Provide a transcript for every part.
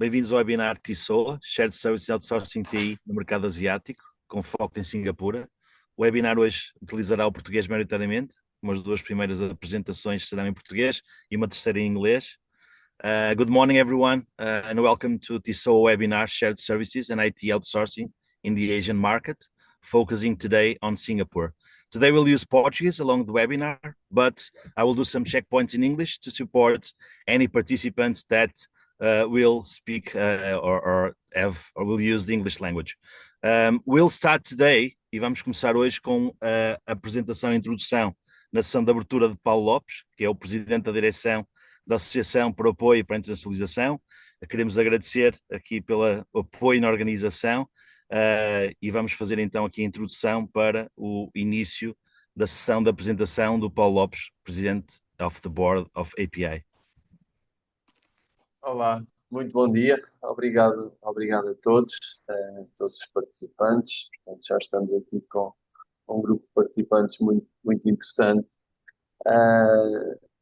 Bem-vindos ao webinar TISOA, Shared Service Outsourcing TI no mercado asiático, com foco em Singapura. O webinar hoje utilizará o português maioritariamente, como as duas primeiras apresentações serão em português e uma terceira em inglês. Good morning, everyone, and welcome to TISOA webinar Shared Services and IT Outsourcing in the Asian market, focusing today on Singapore. Today we'll use Portuguese along the webinar, but I will do some checkpoints in English to support any participants that will speak or will use the English language. We'll start today, e vamos começar hoje com a apresentação e introdução na sessão de abertura de Paulo Lopes, que é o Presidente da Direção da Associação por Apoio para a Internacionalização. Queremos agradecer aqui pelo apoio na organização e vamos fazer então aqui a introdução para o início da sessão de apresentação do Paulo Lopes, Presidente of the Board of API. Olá, muito bom dia. Obrigado a todos os participantes. Portanto, já estamos aqui com um grupo de participantes muito interessante.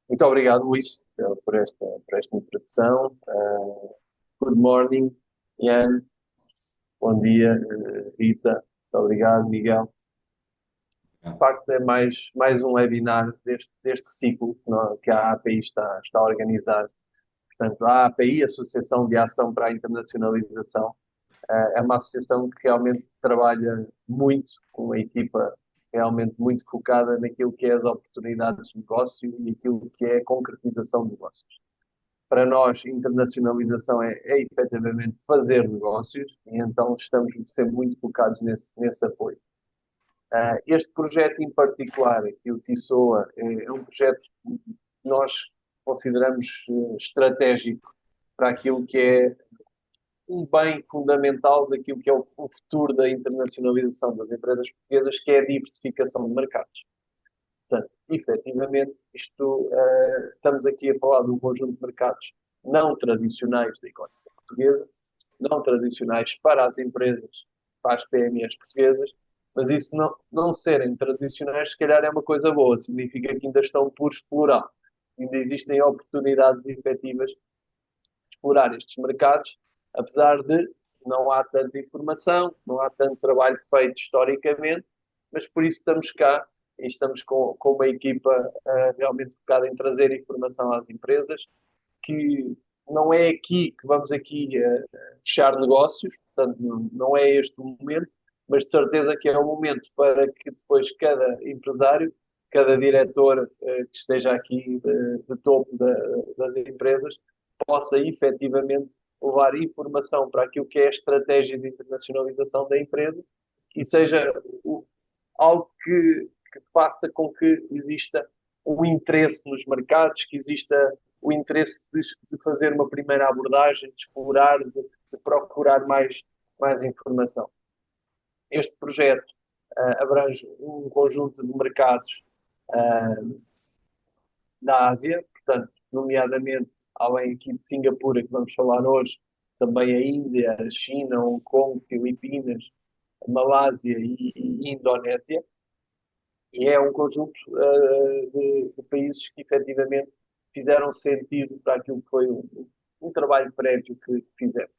Muito obrigado, Luís, por esta introdução. Good morning, Ian. Bom dia, Rita. Muito obrigado, Miguel. De facto, é mais um webinar deste ciclo que a API está a organizar. Portanto, a API, Associação de Ação para a Internacionalização, é uma associação que realmente trabalha muito, com uma equipa realmente muito focada naquilo que é as oportunidades de negócio e aquilo que é a concretização de negócios. Para nós, internacionalização é efetivamente fazer negócios e então estamos sempre muito focados nesse apoio. Este projeto em particular, aqui o TISOA, é um projeto que nós consideramos estratégico para aquilo que é um bem fundamental daquilo que é o futuro da internacionalização das empresas portuguesas, que é a diversificação de mercados. Portanto, efetivamente, estamos aqui a falar de um conjunto de mercados não tradicionais da economia portuguesa, não tradicionais para as empresas, para as PMEs portuguesas, mas isso não serem tradicionais, se calhar é uma coisa boa, significa que ainda estão por explorar. Ainda existem oportunidades efetivas de explorar estes mercados, apesar de não há tanta informação, não há tanto trabalho feito historicamente, mas por isso estamos cá e estamos com uma equipa realmente focada em trazer informação às empresas, que não é aqui que vamos fechar negócios, portanto não é este o momento, mas de certeza que é o momento para que depois cada empresário, cada diretor que esteja aqui de topo das empresas, possa efetivamente levar informação para aquilo que é a estratégia de internacionalização da empresa e seja algo que faça com que exista um interesse nos mercados, que exista o interesse de fazer uma primeira abordagem, de explorar, de procurar mais informação. Este projeto abrange um conjunto de mercados da Ásia, portanto, nomeadamente, além aqui de Singapura, que vamos falar hoje, também a Índia, a China, Hong Kong, Filipinas, a Malásia e Indonésia. E é um conjunto de países que efetivamente fizeram sentido para aquilo que foi um trabalho prévio que fizemos.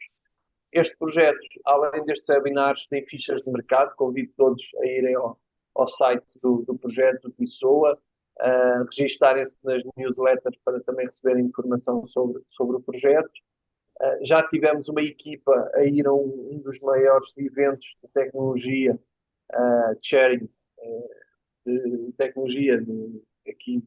Este projeto, além destes webinars, tem fichas de mercado. Convido todos a irem ao site do projeto, do TISOA, registarem-se nas newsletters para também receberem informação sobre o projeto. Já tivemos uma equipa a ir a um dos maiores eventos de tecnologia, sharing, de tecnologia aqui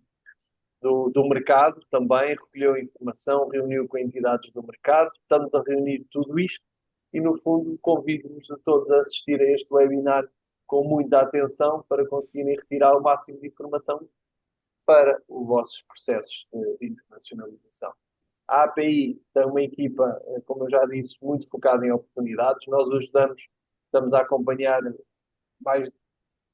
do mercado também, recolheu informação, reuniu com entidades do mercado. Estamos a reunir tudo isto e, no fundo, convido-vos a todos a assistir a este webinar com muita atenção para conseguirem retirar o máximo de informação para os vossos processos de internacionalização. A API tem uma equipa, como eu já disse, muito focada em oportunidades. Nós ajudamos, estamos a acompanhar mais,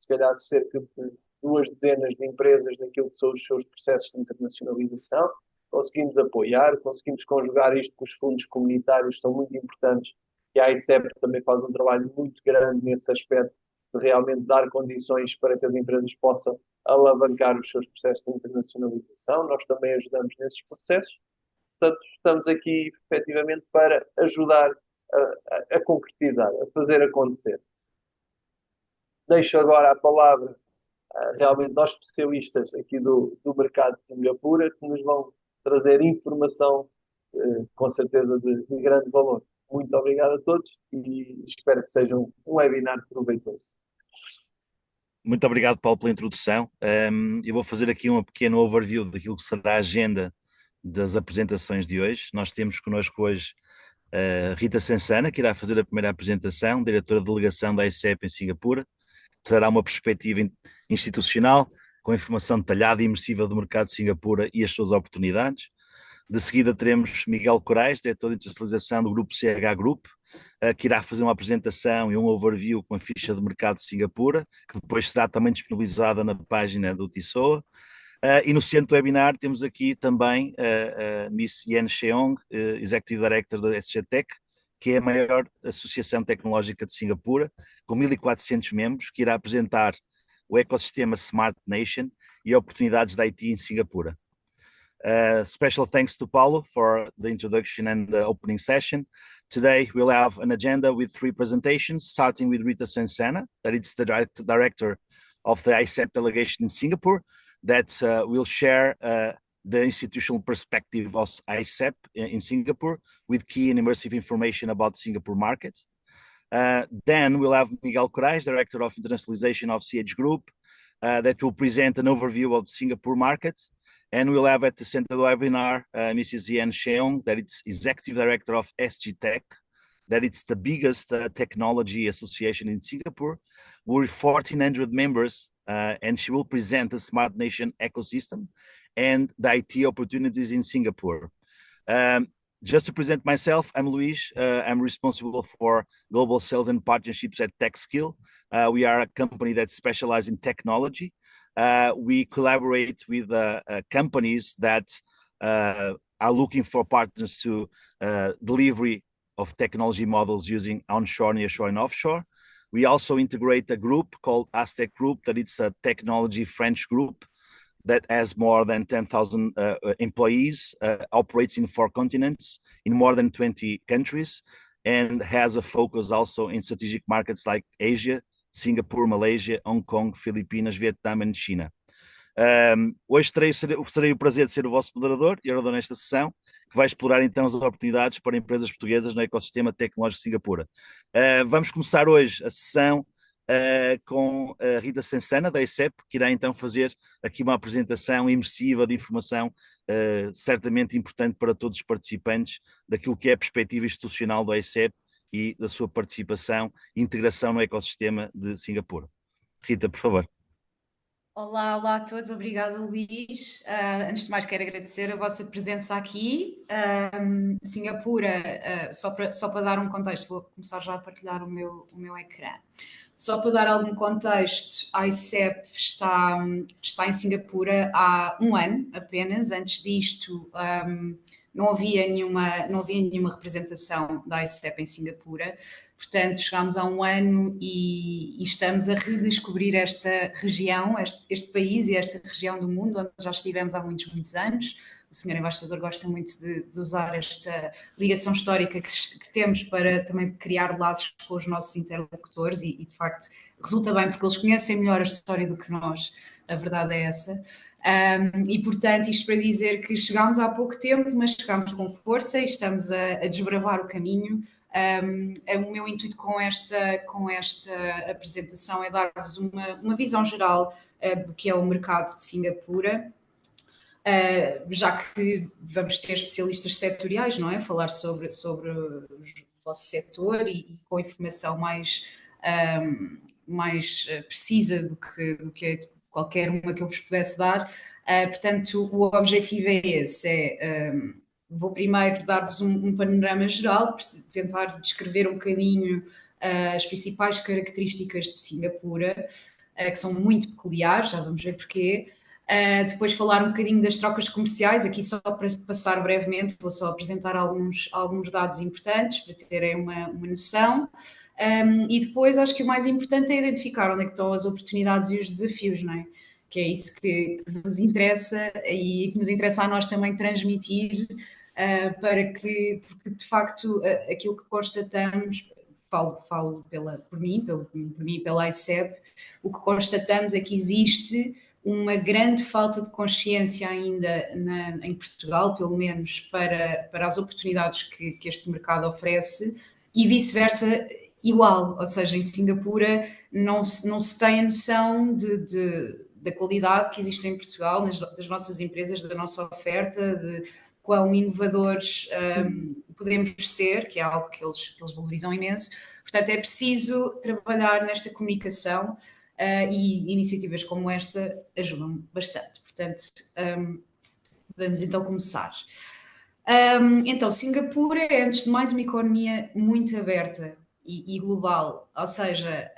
se calhar, cerca de 2 dezenas de empresas naquilo que são os seus processos de internacionalização. Conseguimos apoiar, conseguimos conjugar isto com os fundos comunitários, que são muito importantes, e a ICEP também faz um trabalho muito grande nesse aspecto, de realmente dar condições para que as empresas possam alavancar os seus processos de internacionalização. Nós também ajudamos nesses processos. Portanto, estamos aqui efetivamente para ajudar a concretizar, a fazer acontecer. Deixo agora a palavra realmente aos especialistas aqui do mercado de Singapura, que nos vão trazer informação com certeza de grande valor. Muito obrigado a todos e espero que seja um webinar proveitoso. Muito obrigado, Paulo, pela introdução. Eu vou fazer aqui uma pequena overview daquilo que será a agenda das apresentações de hoje. Nós temos connosco hoje a Rita Sensana, que irá fazer a primeira apresentação, diretora de delegação da ICEP em Singapura. Trará uma perspectiva institucional com informação detalhada e imersiva do mercado de Singapura e as suas oportunidades. De seguida teremos Miguel Corais, diretor de internacionalização do Grupo CH Group, que irá fazer uma apresentação e um overview com a ficha de mercado de Singapura, que depois será também disponibilizada na página do TISOA. E no centro do webinar temos aqui também a Miss Yen Cheong, Executive Director da SG Tech, que é a maior associação tecnológica de Singapura, com 1.400 membros, que irá apresentar o ecossistema Smart Nation e oportunidades da IT em Singapura. Special thanks to Paulo for the introduction and the opening session. Today we'll have an agenda with 3 presentations, starting with Rita Sensana, that is the director of the ICEP delegation in Singapore, that will share the institutional perspective of ICEP in Singapore with key and immersive information about the Singapore market. Then we'll have Miguel Corais, Director of Internationalization of CH Group, that will present an overview of the Singapore market. And we'll have at the center of the webinar, Mrs. Yen Cheong, that is Executive Director of SG Tech, that it's the biggest technology association in Singapore. We're 1,400 members, and she will present the Smart Nation ecosystem and the IT opportunities in Singapore. Just to present myself, I'm Luis. I'm responsible for global sales and partnerships at TechSkill. We are a company that specializes in technology. We collaborate with companies that are looking for partners to delivery of technology models using onshore, nearshore, and offshore. We also integrate a group called Aztec Group, that it's a technology French group that has more than 10,000 employees, operates in 4 continents, in more than 20 countries, and has a focus also in strategic markets like Asia, Singapore, Malaysia, Hong Kong, Filipinas, Vietnã e China. Hoje terei o prazer de ser o vosso moderador e orador nesta sessão, que vai explorar então as oportunidades para empresas portuguesas no ecossistema tecnológico de Singapura. Vamos começar hoje a sessão com a Rita Sensana, da ICEP, que irá então fazer aqui uma apresentação imersiva de informação certamente importante para todos os participantes daquilo que é a perspectiva institucional da ICEP e da sua participação e integração no ecossistema de Singapura. Rita, por favor. Olá a todos, obrigada Luís. Antes de mais quero agradecer a vossa presença aqui. Singapura, só para dar um contexto, vou começar já a partilhar o meu ecrã. Só para dar algum contexto, a ICEP está em Singapura há 1 ano apenas. Antes disto, não havia nenhuma representação da ICEP em Singapura. Portanto, chegámos há 1 ano e estamos a redescobrir esta região, este país e esta região do mundo, onde já estivemos há muitos anos. O Sr. Embaixador gosta muito de usar esta ligação histórica que temos para também criar laços com os nossos interlocutores e de facto, resulta bem porque eles conhecem melhor a história do que nós, a verdade é essa. E portanto, isto para dizer que chegámos há pouco tempo, mas chegámos com força e estamos a desbravar o caminho. O meu intuito com esta apresentação é dar-vos uma visão geral do que é o mercado de Singapura, já que vamos ter especialistas setoriais, não é? Falar sobre o vosso setor e com informação mais precisa do que qualquer uma que eu vos pudesse dar. Portanto, o objetivo é esse, vou primeiro dar-vos um panorama geral, tentar descrever um bocadinho as principais características de Singapura, que são muito peculiares, já vamos ver porquê. Depois falar um bocadinho das trocas comerciais, aqui só para passar brevemente, vou só apresentar alguns dados importantes para terem uma noção. E depois acho que o mais importante é identificar onde é que estão as oportunidades e os desafios, não é? Que é isso que vos interessa e que nos interessa a nós também transmitir porque de facto aquilo que constatamos, falo por mim e pela ICEP, o que constatamos é que existe uma grande falta de consciência ainda em Portugal, pelo menos para as oportunidades que este mercado oferece, e vice-versa igual, ou seja, em Singapura não se tem a noção da qualidade que existe em Portugal, das nossas empresas, da nossa oferta, de quão inovadores podemos ser, que é algo que eles valorizam imenso. Portanto, é preciso trabalhar nesta comunicação e iniciativas como esta ajudam bastante. Portanto, vamos então começar. Então, Singapura é, antes de mais, uma economia muito aberta e global, ou seja,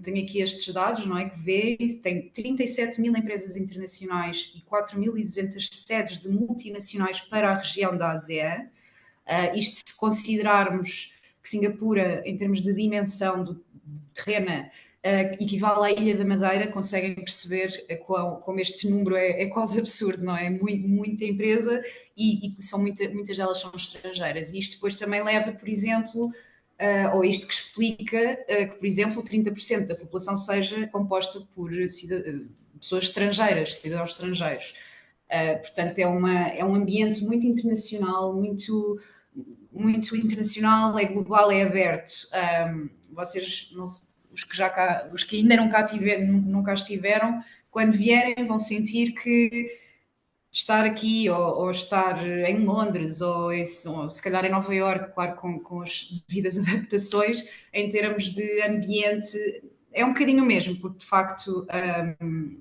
tenho aqui estes dados, não é, que vêem, tem 37 mil empresas internacionais e 4.200 sedes de multinacionais para a região da ASEAN. Isto se considerarmos que Singapura, em termos de dimensão terrena, equivale à Ilha da Madeira, conseguem perceber como este número é quase absurdo, não é? Muita empresa e muitas delas são estrangeiras. E isto depois também leva, por exemplo, ou isto que explica que, por exemplo, 30% da população seja composta por pessoas estrangeiras, cidadãos estrangeiros. Portanto, é um ambiente muito internacional, muito internacional, é global, é aberto. Vocês, os que ainda nunca estiveram, quando vierem vão sentir que estar aqui ou estar em Londres ou se calhar em Nova Iorque, claro, com as devidas adaptações, em termos de ambiente, é um bocadinho mesmo, porque de facto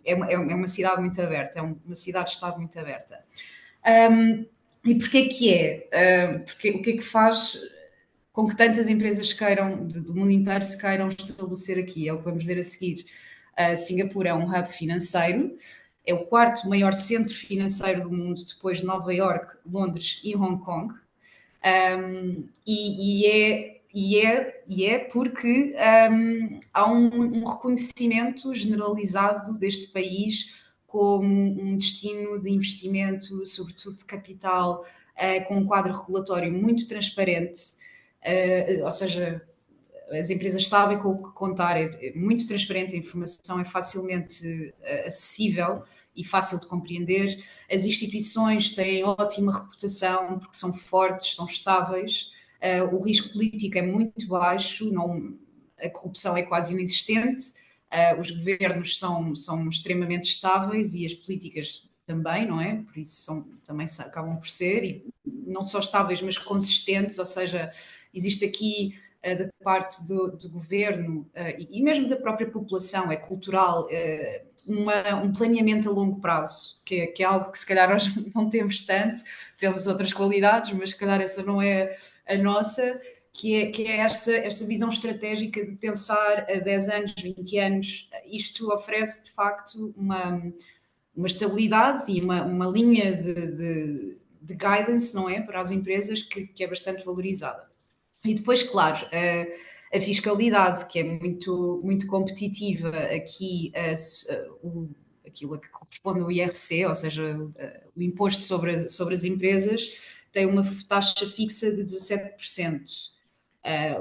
é uma cidade muito aberta, é uma cidade-estado muito aberta. E porquê que é? Porque o que é que faz com que tantas empresas do mundo inteiro se queiram estabelecer aqui? É o que vamos ver a seguir. Singapura é um hub financeiro, é o quarto maior centro financeiro do mundo, depois de Nova Iorque, Londres e Hong Kong. E é porque há um reconhecimento generalizado deste país como um destino de investimento, sobretudo de capital, com um quadro regulatório muito transparente, ou seja, as empresas sabem com o que contar, é muito transparente, a informação é facilmente acessível e fácil de compreender. As instituições têm ótima reputação porque são fortes, são estáveis, o risco político é muito baixo, a corrupção é quase inexistente, os governos são extremamente estáveis e as políticas também, não é? Por isso também acabam por ser, e não só estáveis, mas consistentes, ou seja, existe aqui da parte do governo e mesmo da própria população, é cultural, um planeamento a longo prazo, que é algo que se calhar nós não temos tanto, temos outras qualidades, mas se calhar essa não é a nossa, que é esta visão estratégica de pensar a 10 anos, 20 anos. Isto oferece, de facto, uma estabilidade e uma linha de guidance, não é, para as empresas que é bastante valorizada. E depois, claro, a fiscalidade, que é muito, muito competitiva aqui, aquilo a que corresponde ao IRC, ou seja, o imposto sobre as empresas, tem uma taxa fixa de 17%,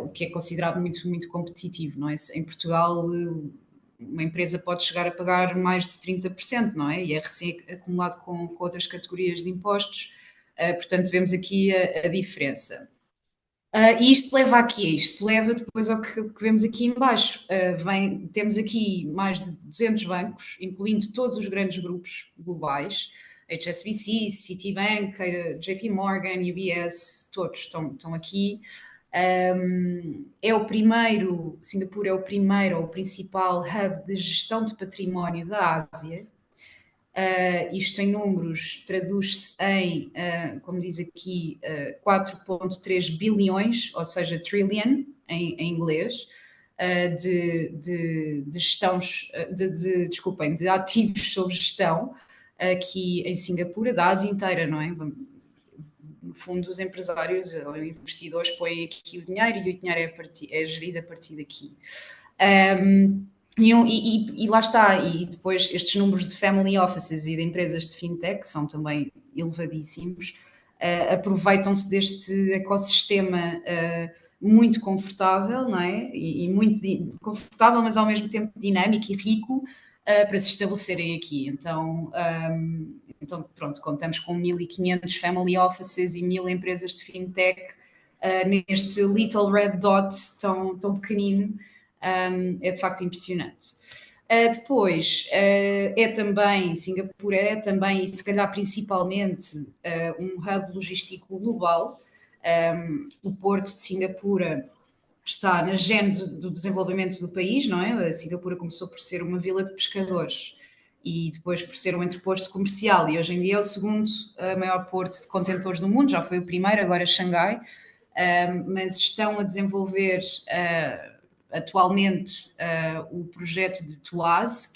o que é considerado muito, muito competitivo, não é? Em Portugal, uma empresa pode chegar a pagar mais de 30%, não é? IRC acumulado com outras categorias de impostos, portanto, vemos aqui a diferença. E isto leva a quê? Isto leva depois ao que vemos aqui em baixo. Temos aqui mais de 200 bancos, incluindo todos os grandes grupos globais, HSBC, Citibank, JP Morgan, UBS, todos estão aqui. Singapura é o primeiro ou o principal hub de gestão de património da Ásia. Isto em números traduz-se em, como diz aqui, 4,3 bilhões, ou seja, trillion em inglês, de ativos sob gestão aqui em Singapura, da Ásia inteira, não é? No fundo, os empresários ou investidores põem aqui o dinheiro e o dinheiro é gerido a partir daqui. E lá está, e depois estes números de family offices e de empresas de fintech são também elevadíssimos. aproveitam-se deste ecossistema muito confortável, não é? E muito confortável, mas ao mesmo tempo dinâmico e rico, para se estabelecerem aqui. Então, pronto, contamos com 1.500 family offices e 1.000 empresas de fintech neste little red dot tão pequenino. É de facto impressionante. Depois, Singapura é também, e se calhar principalmente, um hub logístico global. O Porto de Singapura está na gênese do desenvolvimento do país, não é? A Singapura começou por ser uma vila de pescadores e depois por ser um entreposto comercial, e hoje em dia é o segundo maior porto de contentores do mundo, já foi o primeiro, agora é Xangai, mas estão a desenvolver atualmente o projeto de Tuas,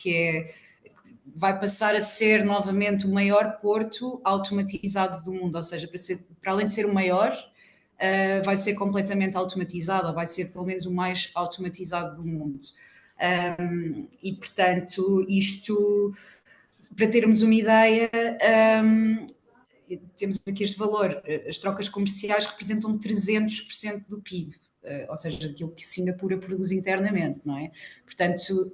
vai passar a ser novamente o maior porto automatizado do mundo, ou seja, para além de ser o maior, vai ser completamente automatizado, ou vai ser pelo menos o mais automatizado do mundo. E, portanto, isto, para termos uma ideia, temos aqui este valor, as trocas comerciais representam 300% do PIB, ou seja, daquilo que Singapura produz internamente, não é? Portanto,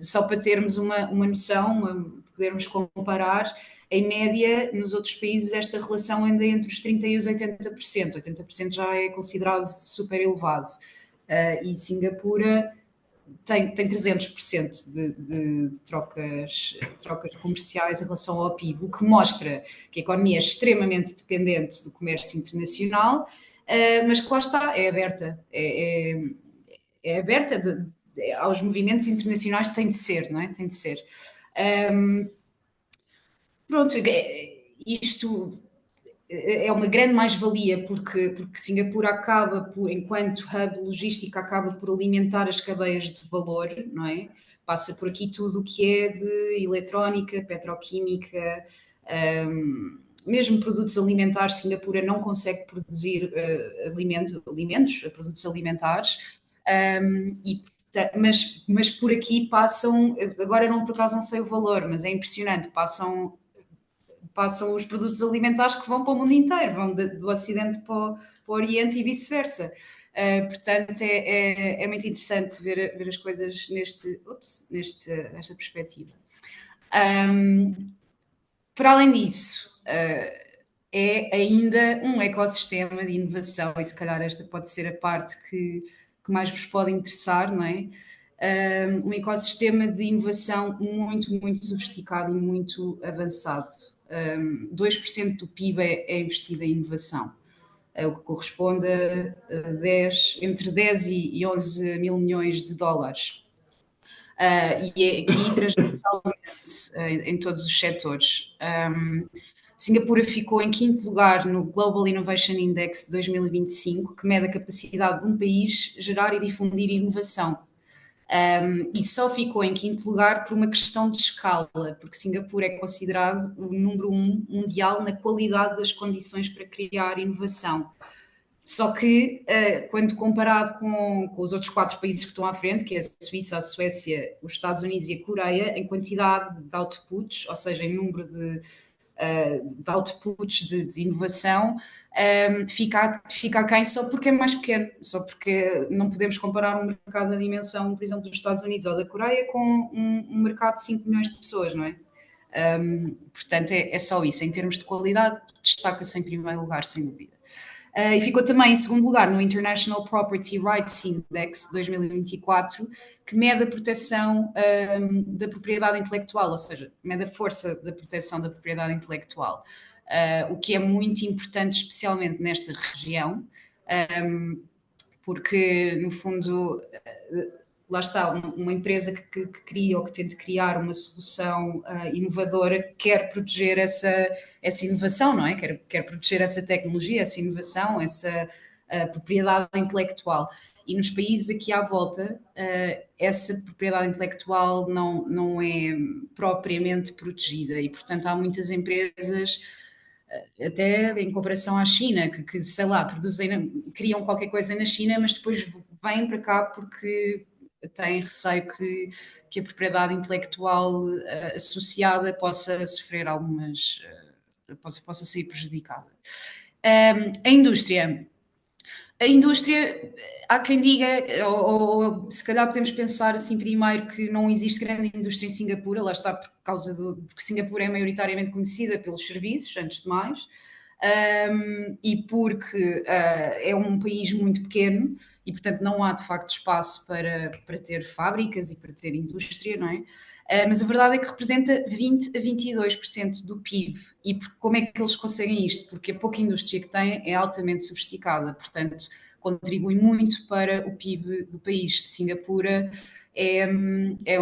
só para termos uma noção, podermos comparar, em média, nos outros países, esta relação anda entre os 30% e os 80%. 80% já é considerado super elevado. E Singapura tem 300% de trocas comerciais em relação ao PIB, o que mostra que a economia é extremamente dependente do comércio internacional, mas que lá está, é aberta. É aberta aos movimentos internacionais, tem de ser, não é? Tem de ser. Pronto, isto é uma grande mais-valia porque Singapura acaba enquanto hub logístico, acaba por alimentar as cadeias de valor, não é? Passa por aqui tudo o que é de eletrónica, petroquímica, mesmo produtos alimentares. Singapura não consegue produzir alimentos, produtos alimentares, mas por aqui passam, agora não, por acaso não sei o valor, mas é impressionante, passam os produtos alimentares que vão para o mundo inteiro, vão do Ocidente para o Oriente e vice-versa. Portanto, é muito interessante ver as coisas nesta perspectiva. Para além disso, é ainda um ecossistema de inovação, e se calhar esta pode ser a parte que mais vos pode interessar, não é? Um ecossistema de inovação muito, muito sofisticado e muito avançado. 2% do PIB é investido em inovação, o que corresponde a entre 10 e 11 mil milhões de dólares. E transversalmente em todos os setores. Singapura ficou em quinto lugar no Global Innovation Index de 2025, que mede a capacidade de um país gerar e difundir inovação. E só ficou em quinto lugar por uma questão de escala, porque Singapura é considerado o número 1 mundial na qualidade das condições para criar inovação. Só que, quando comparado com os outros 4 países que estão à frente, que é a Suíça, a Suécia, os Estados Unidos e a Coreia, em quantidade de outputs, ou seja, em número de outputs de inovação, fica aquém só porque é mais pequeno, só porque não podemos comparar um mercado da dimensão, por exemplo, dos Estados Unidos ou da Coreia com um mercado de 5 milhões de pessoas, não é? Portanto, é só isso. Em termos de qualidade, destaca-se em primeiro lugar, sem dúvida. E ficou também em segundo lugar no International Property Rights Index 2024, que mede a proteção da propriedade intelectual, ou seja, mede a força da proteção da propriedade intelectual, o que é muito importante, especialmente nesta região, porque, no fundo, lá está, uma empresa que cria ou que tente criar uma solução inovadora quer proteger essa inovação, não é? Quer proteger essa tecnologia, essa inovação, essa propriedade intelectual. E nos países aqui à volta, essa propriedade intelectual não é propriamente protegida e, portanto, há muitas empresas, até em comparação à China, que sei lá, criam qualquer coisa na China, mas depois vêm para cá porque têm receio que a propriedade intelectual associada possa sofrer algumas possa sair prejudicada. A indústria, há quem diga, ou se calhar podemos pensar assim primeiro que não existe grande indústria em Singapura, lá está porque Singapura é maioritariamente conhecida pelos serviços, antes de mais, e porque é um país muito pequeno e, portanto, não há de facto espaço para ter fábricas e para ter indústria, não é? Mas a verdade é que representa 20 a 22% do PIB. E como é que eles conseguem isto? Porque a pouca indústria que têm é altamente sofisticada, portanto, contribui muito para o PIB do país. Singapura é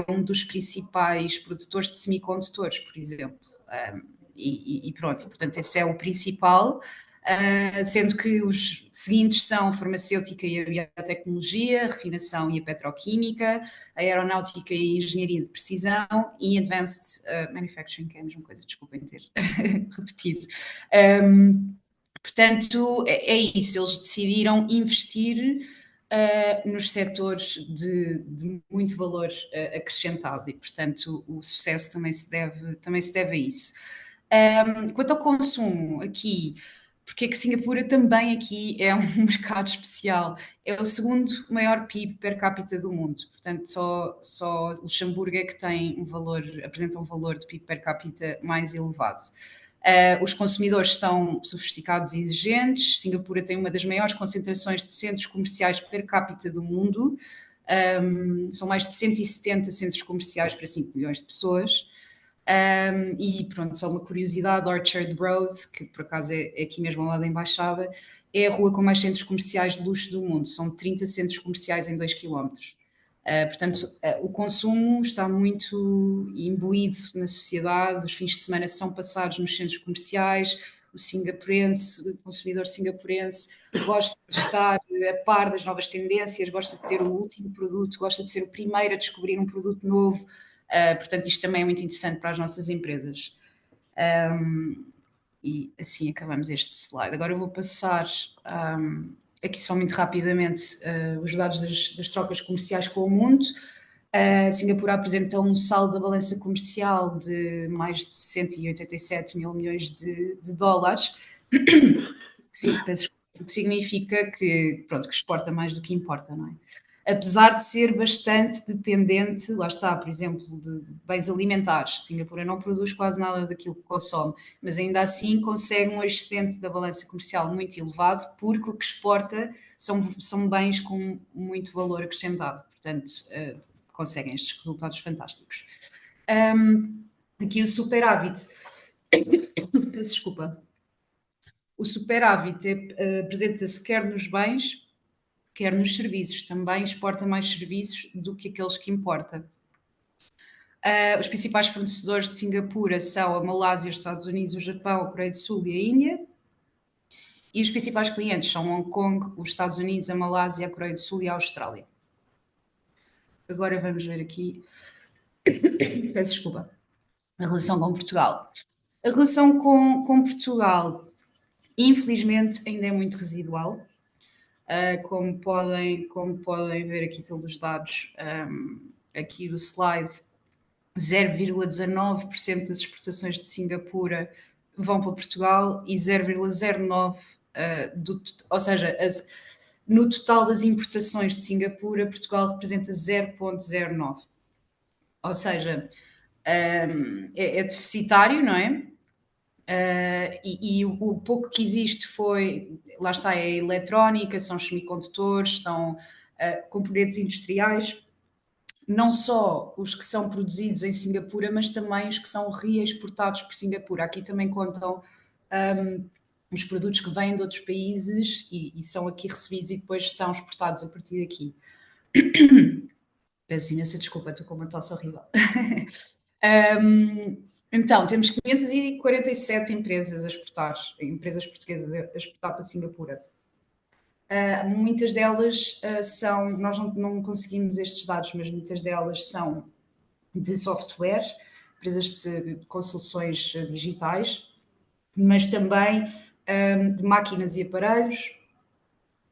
um dos principais produtores de semicondutores, por exemplo. E pronto, portanto, esse é o principal. Sendo que os seguintes são a farmacêutica e a biotecnologia, a refinação e a petroquímica, a aeronáutica e a engenharia de precisão e advanced manufacturing, que é a mesma coisa, desculpem ter repetido. Portanto, é isso, eles decidiram investir nos setores de muito valor acrescentado e, portanto, o sucesso também se deve a isso. Quanto ao consumo, aqui, porque é que Singapura também aqui é um mercado especial? É o segundo maior PIB per capita do mundo, portanto só Luxemburgo é que apresenta um valor de PIB per capita mais elevado. Os consumidores são sofisticados e exigentes. Singapura tem uma das maiores concentrações de centros comerciais per capita do mundo. São mais de 170 centros comerciais para 5 milhões de pessoas. E pronto, só uma curiosidade, Orchard Road, que por acaso é aqui mesmo ao lado da embaixada, é a rua com mais centros comerciais de luxo do mundo. São 30 centros comerciais em 2 quilómetros. Portanto, o consumo está muito imbuído na sociedade, os fins de semana são passados nos centros comerciais, o consumidor singapurense gosta de estar a par das novas tendências, gosta de ter o último produto, gosta de ser o primeiro a descobrir um produto novo, portanto isto também é muito interessante para as nossas empresas. E assim acabamos este slide. Agora eu vou passar aqui só muito rapidamente os dados das trocas comerciais com o mundo. Singapura apresenta um saldo da balança comercial de mais de 187 mil milhões de dólares, o que significa que exporta mais do que importa, não é? Apesar de ser bastante dependente, lá está, por exemplo, de bens alimentares. Singapura não produz quase nada daquilo que consome, mas ainda assim consegue um excedente da balança comercial muito elevado, porque o que exporta são bens com muito valor acrescentado. Portanto, conseguem estes resultados fantásticos. Aqui o superávit. Peço desculpa. O superávit apresenta-se quer nos bens, quer nos serviços. Também exporta mais serviços do que aqueles que importa. Os principais fornecedores de Singapura são a Malásia, os Estados Unidos, o Japão, a Coreia do Sul e a Índia. E os principais clientes são Hong Kong, os Estados Unidos, a Malásia, a Coreia do Sul e a Austrália. Agora vamos ver aqui. Peço desculpa. A relação com Portugal. A relação com Portugal, infelizmente, ainda é muito residual. Como podem ver aqui pelos dados aqui do slide, 0,19% das exportações de Singapura vão para Portugal e 0,09%, ou seja, no total das importações de Singapura, Portugal representa 0,09%. Ou seja, é deficitário, não é? E o pouco que existe lá está, é a eletrónica, são os semicondutores, são componentes industriais, não só os que são produzidos em Singapura, mas também os que são reexportados por Singapura. Aqui também contam os produtos que vêm de outros países e são aqui recebidos e depois são exportados a partir daqui. Peço imensa desculpa, estou com uma tosse horrível. Então, temos 547 empresas a exportar, empresas portuguesas a exportar para Singapura. Muitas delas nós não conseguimos estes dados, mas muitas delas são de software, empresas de soluções digitais, mas também de máquinas e aparelhos,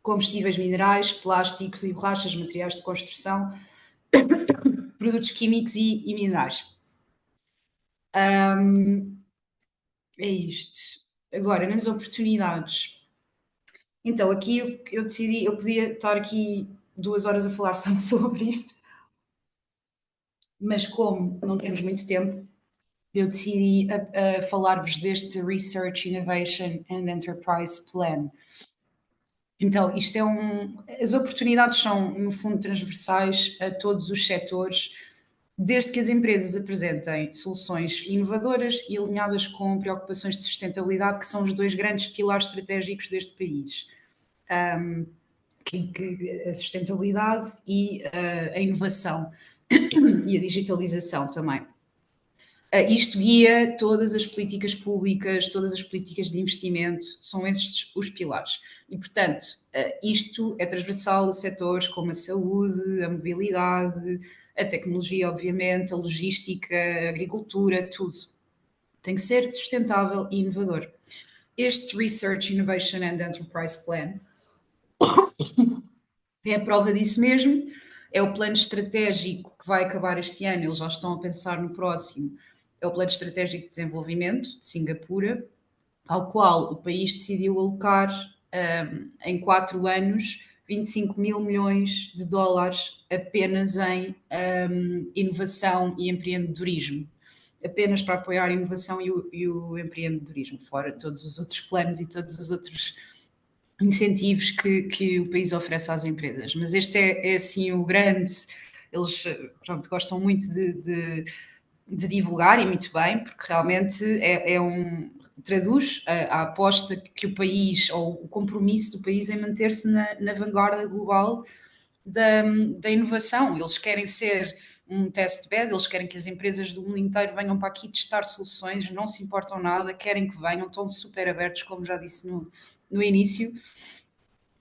combustíveis minerais, plásticos e borrachas, materiais de construção, produtos químicos e minerais. é isto. Agora, nas oportunidades. Então, aqui eu decidi, eu podia estar aqui 2 horas a falar só sobre isto, mas como não temos muito tempo, eu decidi a falar-vos deste Research, Innovation and Enterprise Plan. Então, isto é as oportunidades são, no fundo, transversais a todos os setores, desde que as empresas apresentem soluções inovadoras e alinhadas com preocupações de sustentabilidade, que são os 2 grandes pilares estratégicos deste país. A sustentabilidade e a inovação e a digitalização também. Isto guia todas as políticas públicas, todas as políticas de investimento, são estes os pilares. E, portanto, isto é transversal a setores como a saúde, a mobilidade, a tecnologia, obviamente, a logística, a agricultura, tudo. Tem que ser sustentável e inovador. Este Research, Innovation and Enterprise Plan é a prova disso mesmo. É o plano estratégico que vai acabar este ano, eles já estão a pensar no próximo. É o Plano Estratégico de Desenvolvimento de Singapura, ao qual o país decidiu alocar em 4 anos 25 mil milhões de dólares apenas em inovação e empreendedorismo. Apenas para apoiar a inovação e o empreendedorismo, fora todos os outros planos e todos os outros incentivos que o país oferece às empresas. Mas este é assim o grande. Eles pronto, gostam muito de divulgar, e muito bem, porque realmente traduz a aposta que o país, ou o compromisso do país em manter-se na vanguarda global da inovação. Eles querem ser um test bed, eles querem que as empresas do mundo inteiro venham para aqui testar soluções, não se importam nada, querem que venham, estão super abertos, como já disse no início.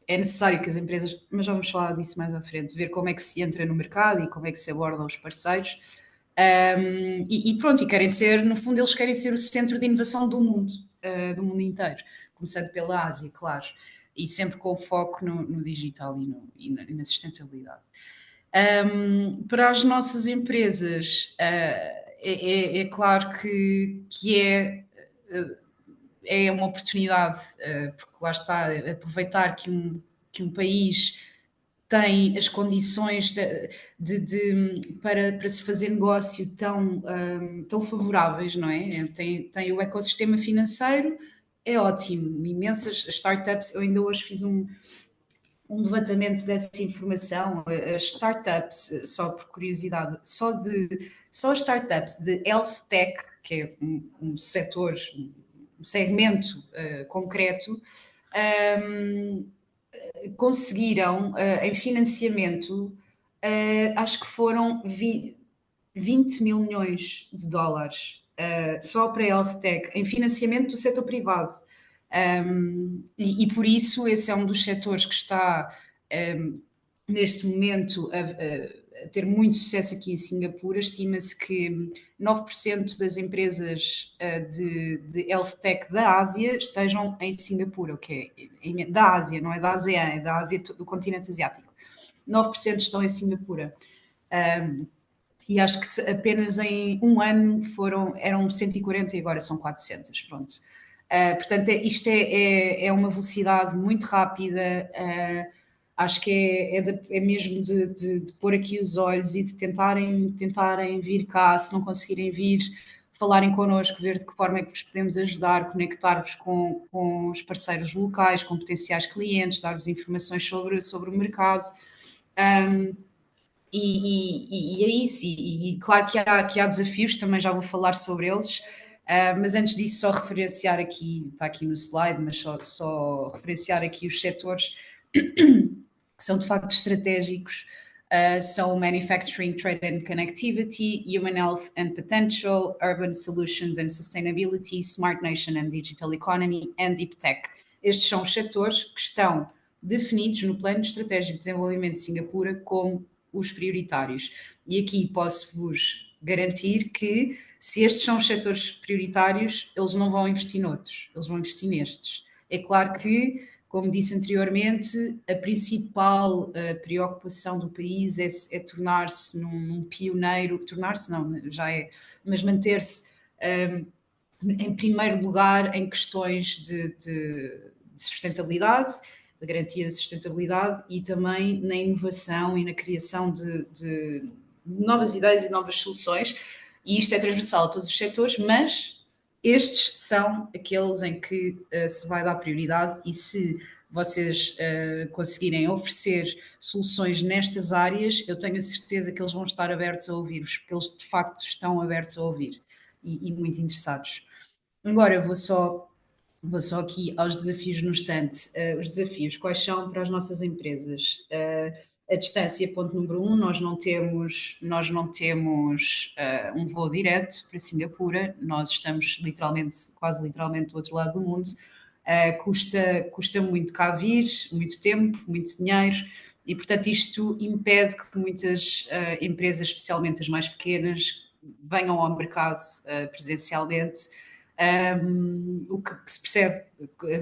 É necessário que as empresas, mas já vamos falar disso mais à frente, ver como é que se entra no mercado e como é que se abordam os parceiros. E pronto, e querem ser, no fundo, eles querem ser o centro de inovação do mundo inteiro, começando pela Ásia, claro, e sempre com foco no digital e na sustentabilidade. Para as nossas empresas, é claro que é uma oportunidade, porque lá está, aproveitar que um país tem as condições para se fazer negócio tão favoráveis, não é? Tem o ecossistema financeiro, é ótimo, imensas startups. Eu ainda hoje fiz um levantamento dessa informação. As startups, só por curiosidade, só as startups de health tech, que é um setor, um segmento concreto, conseguiram em financiamento, acho que foram 20 mil milhões de dólares só para a health tech, em financiamento do setor privado. E por isso esse é um dos setores que está neste momento a ter muito sucesso aqui em Singapura. Estima-se que 9% das empresas de health tech da Ásia estejam em Singapura, o que é da Ásia, não é da ASEAN, é da Ásia, do continente asiático. 9% estão em Singapura. E acho que apenas em um ano eram 140 e agora são 400, pronto. Portanto, isto é uma velocidade muito rápida. Acho que é mesmo de pôr aqui os olhos e de tentarem vir cá, se não conseguirem vir, falarem connosco, ver de que forma é que vos podemos ajudar, conectar-vos com os parceiros locais, com potenciais clientes, dar-vos informações sobre o mercado. E é isso, e claro que há desafios, também já vou falar sobre eles, mas antes disso só referenciar aqui, está aqui no slide, mas só referenciar aqui os setores que são de facto estratégicos, são Manufacturing, Trade and Connectivity, Human Health and Potential, Urban Solutions and Sustainability, Smart Nation and Digital Economy, and Deep Tech. Estes são os setores que estão definidos no Plano Estratégico de Desenvolvimento de Singapura como os prioritários. E aqui posso-vos garantir que, se estes são os setores prioritários, eles não vão investir noutros, eles vão investir nestes. É claro que, como disse anteriormente, a principal preocupação do país é tornar-se num pioneiro, tornar-se não, já é, mas manter-se em primeiro lugar, em questões de sustentabilidade, da garantia da sustentabilidade e também na inovação e na criação de novas ideias e novas soluções. E isto é transversal a todos os setores, mas estes são aqueles em que se vai dar prioridade e se vocês conseguirem oferecer soluções nestas áreas, eu tenho a certeza que eles vão estar abertos a ouvir-vos, porque eles de facto estão abertos a ouvir e muito interessados. Agora eu vou só aqui aos desafios no instante. Os desafios, quais são para as nossas empresas? A distância, ponto número um, nós não temos um voo direto para Singapura, nós estamos literalmente, quase literalmente do outro lado do mundo. Custa muito cá vir, muito tempo, muito dinheiro, e portanto isto impede que muitas empresas, especialmente as mais pequenas, venham ao mercado presencialmente. O que se percebe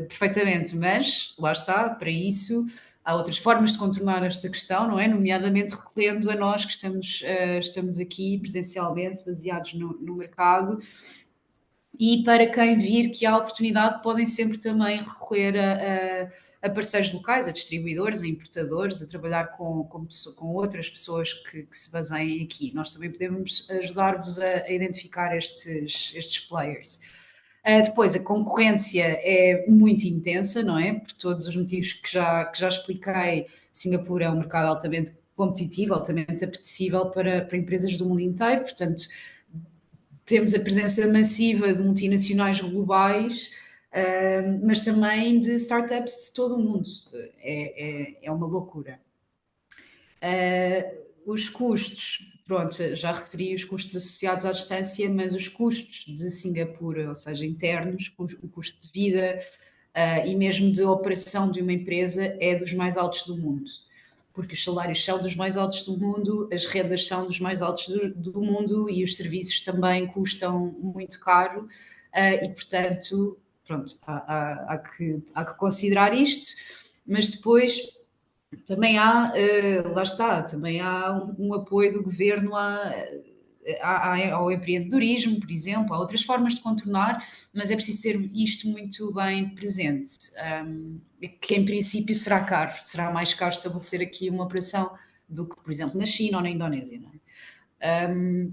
perfeitamente, mas lá está, para isso há outras formas de contornar esta questão, não é? Nomeadamente recorrendo a nós que estamos aqui presencialmente, baseados no mercado, e para quem vir que há oportunidade, podem sempre também recorrer a parceiros locais, a distribuidores, a importadores, a trabalhar com outras pessoas que se baseiem aqui. Nós também podemos ajudar-vos a identificar estes players. Depois, a concorrência é muito intensa, não é? Por todos os motivos que já expliquei, Singapura é um mercado altamente competitivo, altamente apetecível para empresas do mundo inteiro, portanto, temos a presença massiva de multinacionais globais, mas também de startups de todo o mundo. É uma loucura. Os custos, pronto, já referi os custos associados à distância, mas os custos de Singapura, ou seja, internos, o custo de vida e mesmo de operação de uma empresa é dos mais altos do mundo. Porque os salários são dos mais altos do mundo, as rendas são dos mais altos do mundo e os serviços também custam muito caro e, portanto, pronto, há que considerar isto, mas depois também lá está, também há um apoio do governo ao empreendedorismo, por exemplo, há outras formas de contornar, mas é preciso ter isto muito bem presente, que em princípio será mais caro estabelecer aqui uma operação do que, por exemplo, na China ou na Indonésia, não é?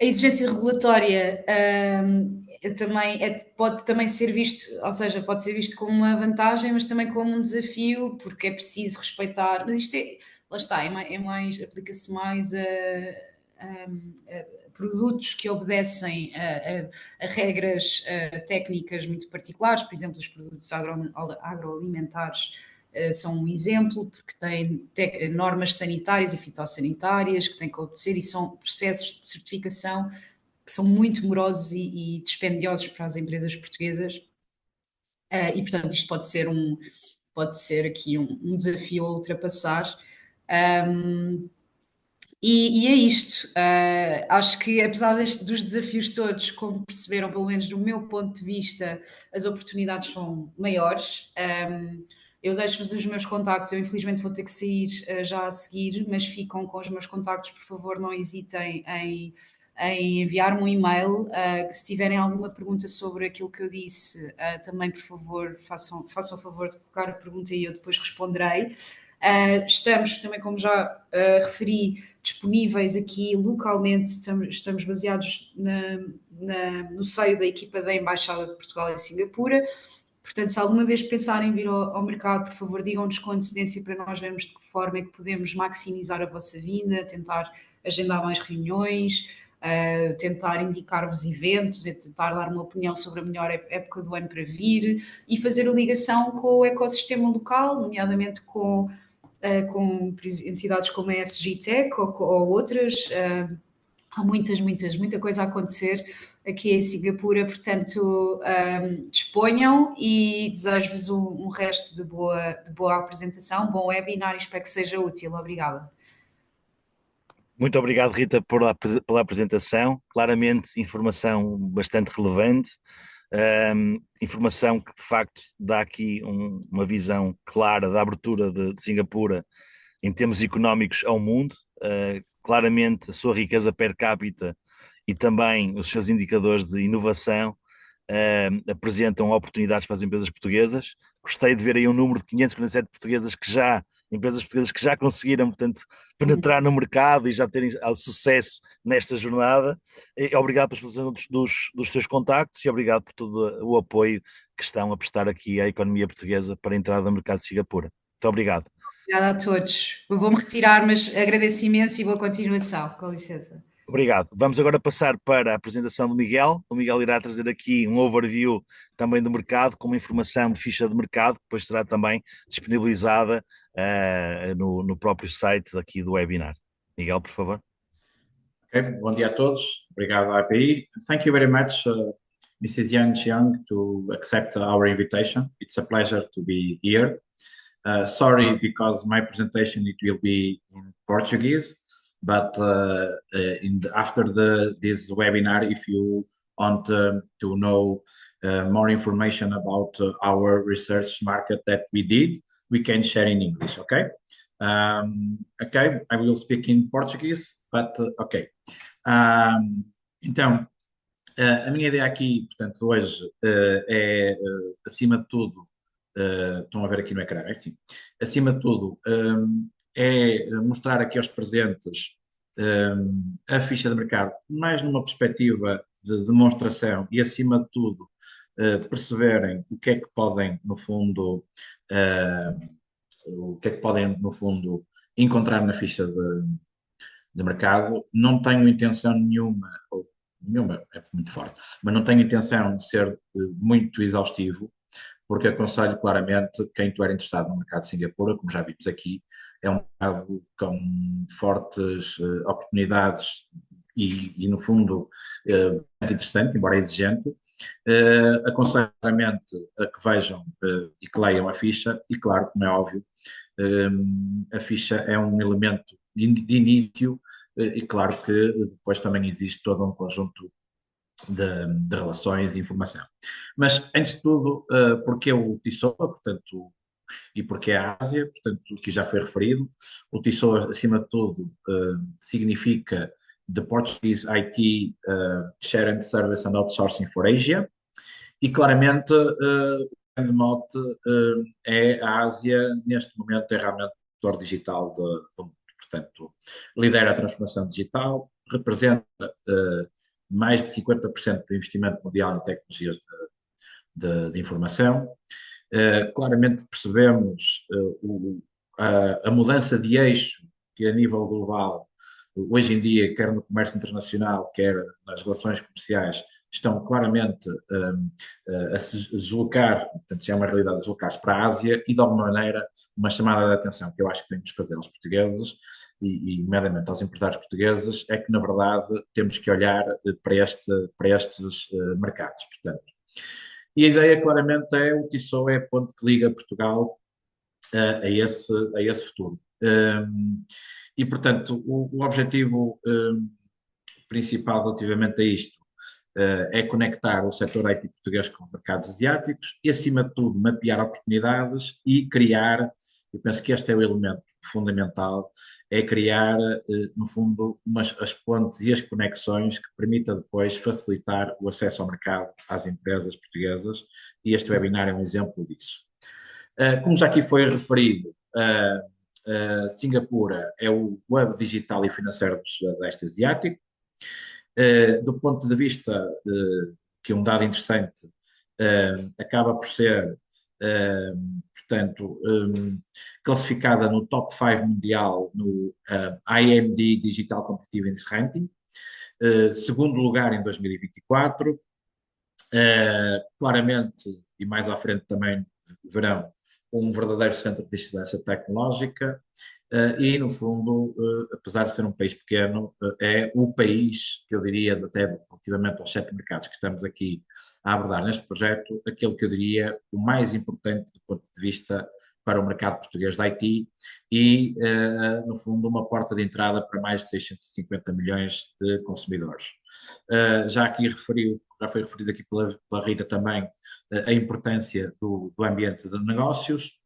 A exigência regulatória pode também ser visto, ou seja, pode ser visto como uma vantagem, mas também como um desafio, porque é preciso respeitar. Mas isto lá está, aplica-se mais a produtos que obedecem a regras técnicas muito particulares, por exemplo, os produtos agroalimentares são um exemplo, porque têm normas sanitárias e fitossanitárias que têm que obedecer e são processos de certificação que são muito morosos e dispendiosos para as empresas portuguesas. E, portanto, isto pode ser aqui um desafio a ultrapassar. E é isto. Acho que, apesar dos desafios todos, como perceberam, pelo menos do meu ponto de vista, as oportunidades são maiores. Eu deixo-vos os meus contactos. Eu, infelizmente, vou ter que sair já a seguir, mas ficam com os meus contactos. Por favor, não hesitem em enviar-me um e-mail. Se tiverem alguma pergunta sobre aquilo que eu disse, também, por favor, façam o favor de colocar a pergunta e eu depois responderei. Estamos também, como já referi, disponíveis aqui localmente, estamos baseados no seio da equipa da Embaixada de Portugal em Singapura. Portanto, se alguma vez pensarem em vir ao mercado, por favor, digam-nos com antecedência para nós vermos de que forma é que podemos maximizar a vossa vinda, tentar agendar mais reuniões, tentar indicar-vos eventos, tentar dar uma opinião sobre a melhor época do ano para vir e fazer a ligação com o ecossistema local, nomeadamente com entidades como a SG Tech ou outras. Há muita coisa a acontecer aqui em Singapura, portanto, disponham e desejo-vos um resto de boa apresentação, bom webinar e espero que seja útil. Obrigada. Muito obrigado, Rita, pela apresentação. Claramente, informação bastante relevante, informação que de facto dá aqui uma visão clara da abertura de Singapura em termos económicos ao mundo. Claramente, a sua riqueza per capita e também os seus indicadores de inovação apresentam oportunidades para as empresas portuguesas. Gostei de ver aí um número de 547 empresas portuguesas que já conseguiram, portanto, penetrar no mercado e já terem sucesso nesta jornada. Obrigado pela exposição dos teus contactos e obrigado por todo o apoio que estão a prestar aqui à economia portuguesa para a entrada no mercado de Singapura. Muito obrigado. Obrigada a todos. Eu vou-me retirar, mas agradeço imenso e boa continuação. Com licença. Obrigado. Vamos agora passar para a apresentação do Miguel. O Miguel irá trazer aqui um overview também do mercado, com uma informação de ficha de mercado, que depois será também disponibilizada no próprio site aqui do webinar. Miguel, por favor. Okay. Bom dia a todos. Obrigado à API. Thank you very much, Mrs. Yan Chiang, to accept our invitation. It's a pleasure to be here. Sorry, because my presentation, it will be in Portuguese. But after this webinar, if you want to know more information about our research market that we did, we can share in English, okay? Okay, I will speak in Portuguese, but okay. Então, a minha ideia aqui, portanto, hoje é, acima de tudo, estão a ver aqui no ecrã, é assim, acima de tudo, é mostrar aqui aos presentes a ficha de mercado, mais numa perspectiva de demonstração e, acima de tudo, perceberem o que é que podem, no fundo, encontrar na ficha de mercado. Não tenho intenção nenhuma é muito forte, mas não tenho intenção de ser muito exaustivo, porque aconselho claramente quem estiver interessado no mercado de Singapura, como já vimos aqui, é um mercado com fortes oportunidades e, no fundo, muito interessante, embora exigente. Aconselho claramente a que vejam e que leiam a ficha, e claro, como é óbvio, a ficha é um elemento de início, e claro que depois também existe todo um conjunto de relações e informação. Mas, antes de tudo, porque o TISOA, portanto, e porque a Ásia, portanto, que já foi referido, o TISOA, acima de tudo, significa The Portuguese IT Sharing Service and Outsourcing for Asia, e claramente o grande mote é a Ásia, neste momento é realmente o motor digital do mundo. Portanto, lidera a transformação digital, representa mais de 50% do investimento mundial em tecnologias de informação. Claramente percebemos a mudança de eixo que a nível global, hoje em dia, quer no comércio internacional, quer nas relações comerciais, estão claramente a se deslocar, portanto, já é uma realidade, deslocar-se para a Ásia, e de alguma maneira uma chamada de atenção que eu acho que temos que fazer aos portugueses e nomeadamente aos empresários portugueses, é que na verdade temos que olhar para estes mercados, portanto. E a ideia claramente é o TISOA é a ponte que liga Portugal a esse futuro. E portanto o objetivo principal relativamente a isto é conectar o setor IT português com mercados asiáticos e, acima de tudo, mapear oportunidades e criar, eu penso que este é o elemento fundamental, é criar, no fundo, as pontes e as conexões que permita depois facilitar o acesso ao mercado às empresas portuguesas, e este webinar é um exemplo disso. Como já aqui foi referido, Singapura é o hub digital e financeiro do Sudeste Asiático. Do ponto de vista, que é um dado interessante, acaba por ser, portanto, classificada no top 5 mundial no IMD Digital Competitiveness Ranking, segundo lugar em 2024, claramente, e mais à frente também verão, um verdadeiro centro de excelência tecnológica, e, no fundo, apesar de ser um país pequeno, é o país, que eu diria, até relativamente aos 7 mercados que estamos aqui a abordar neste projeto, aquele que eu diria o mais importante do ponto de vista para o mercado português da IT e, no fundo, uma porta de entrada para mais de 650 milhões de consumidores. Já foi referido aqui pela Rita também a importância do ambiente de negócios.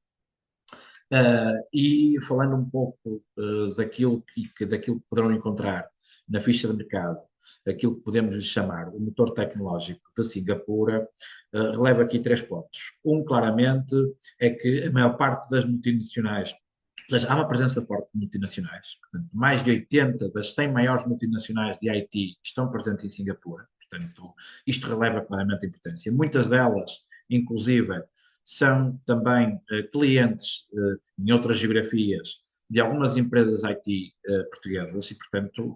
E falando um pouco daquilo que poderão encontrar na ficha de mercado aquilo que podemos lhe chamar o motor tecnológico de Singapura, relevo aqui 3 pontos. Um, claramente, é que a maior parte das multinacionais, ou seja, há uma presença forte de multinacionais, portanto, mais de 80 das 100 maiores multinacionais de IT estão presentes em Singapura, portanto, isto releva claramente a importância. Muitas delas, inclusive, são também clientes em outras geografias de algumas empresas IT portuguesas e, portanto,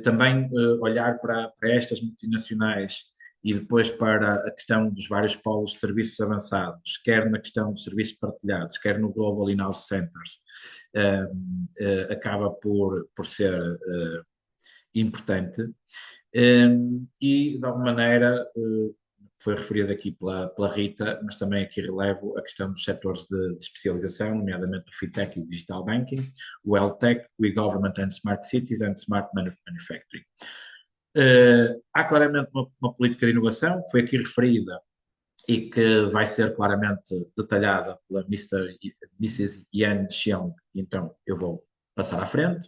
também olhar para estas multinacionais e depois para a questão dos vários polos de serviços avançados, quer na questão dos serviços partilhados, quer no Global In-House Centers, acaba por ser importante. E, de alguma maneira, foi referido aqui pela Rita, mas também aqui relevo a questão dos setores de especialização, nomeadamente o FinTech e o Digital Banking, o HealthTech, o E-Government and Smart Cities and Smart Manufacturing. Há claramente uma política de inovação, que foi aqui referida e que vai ser claramente detalhada pela Mrs. Yan Xiong, então eu vou passar à frente.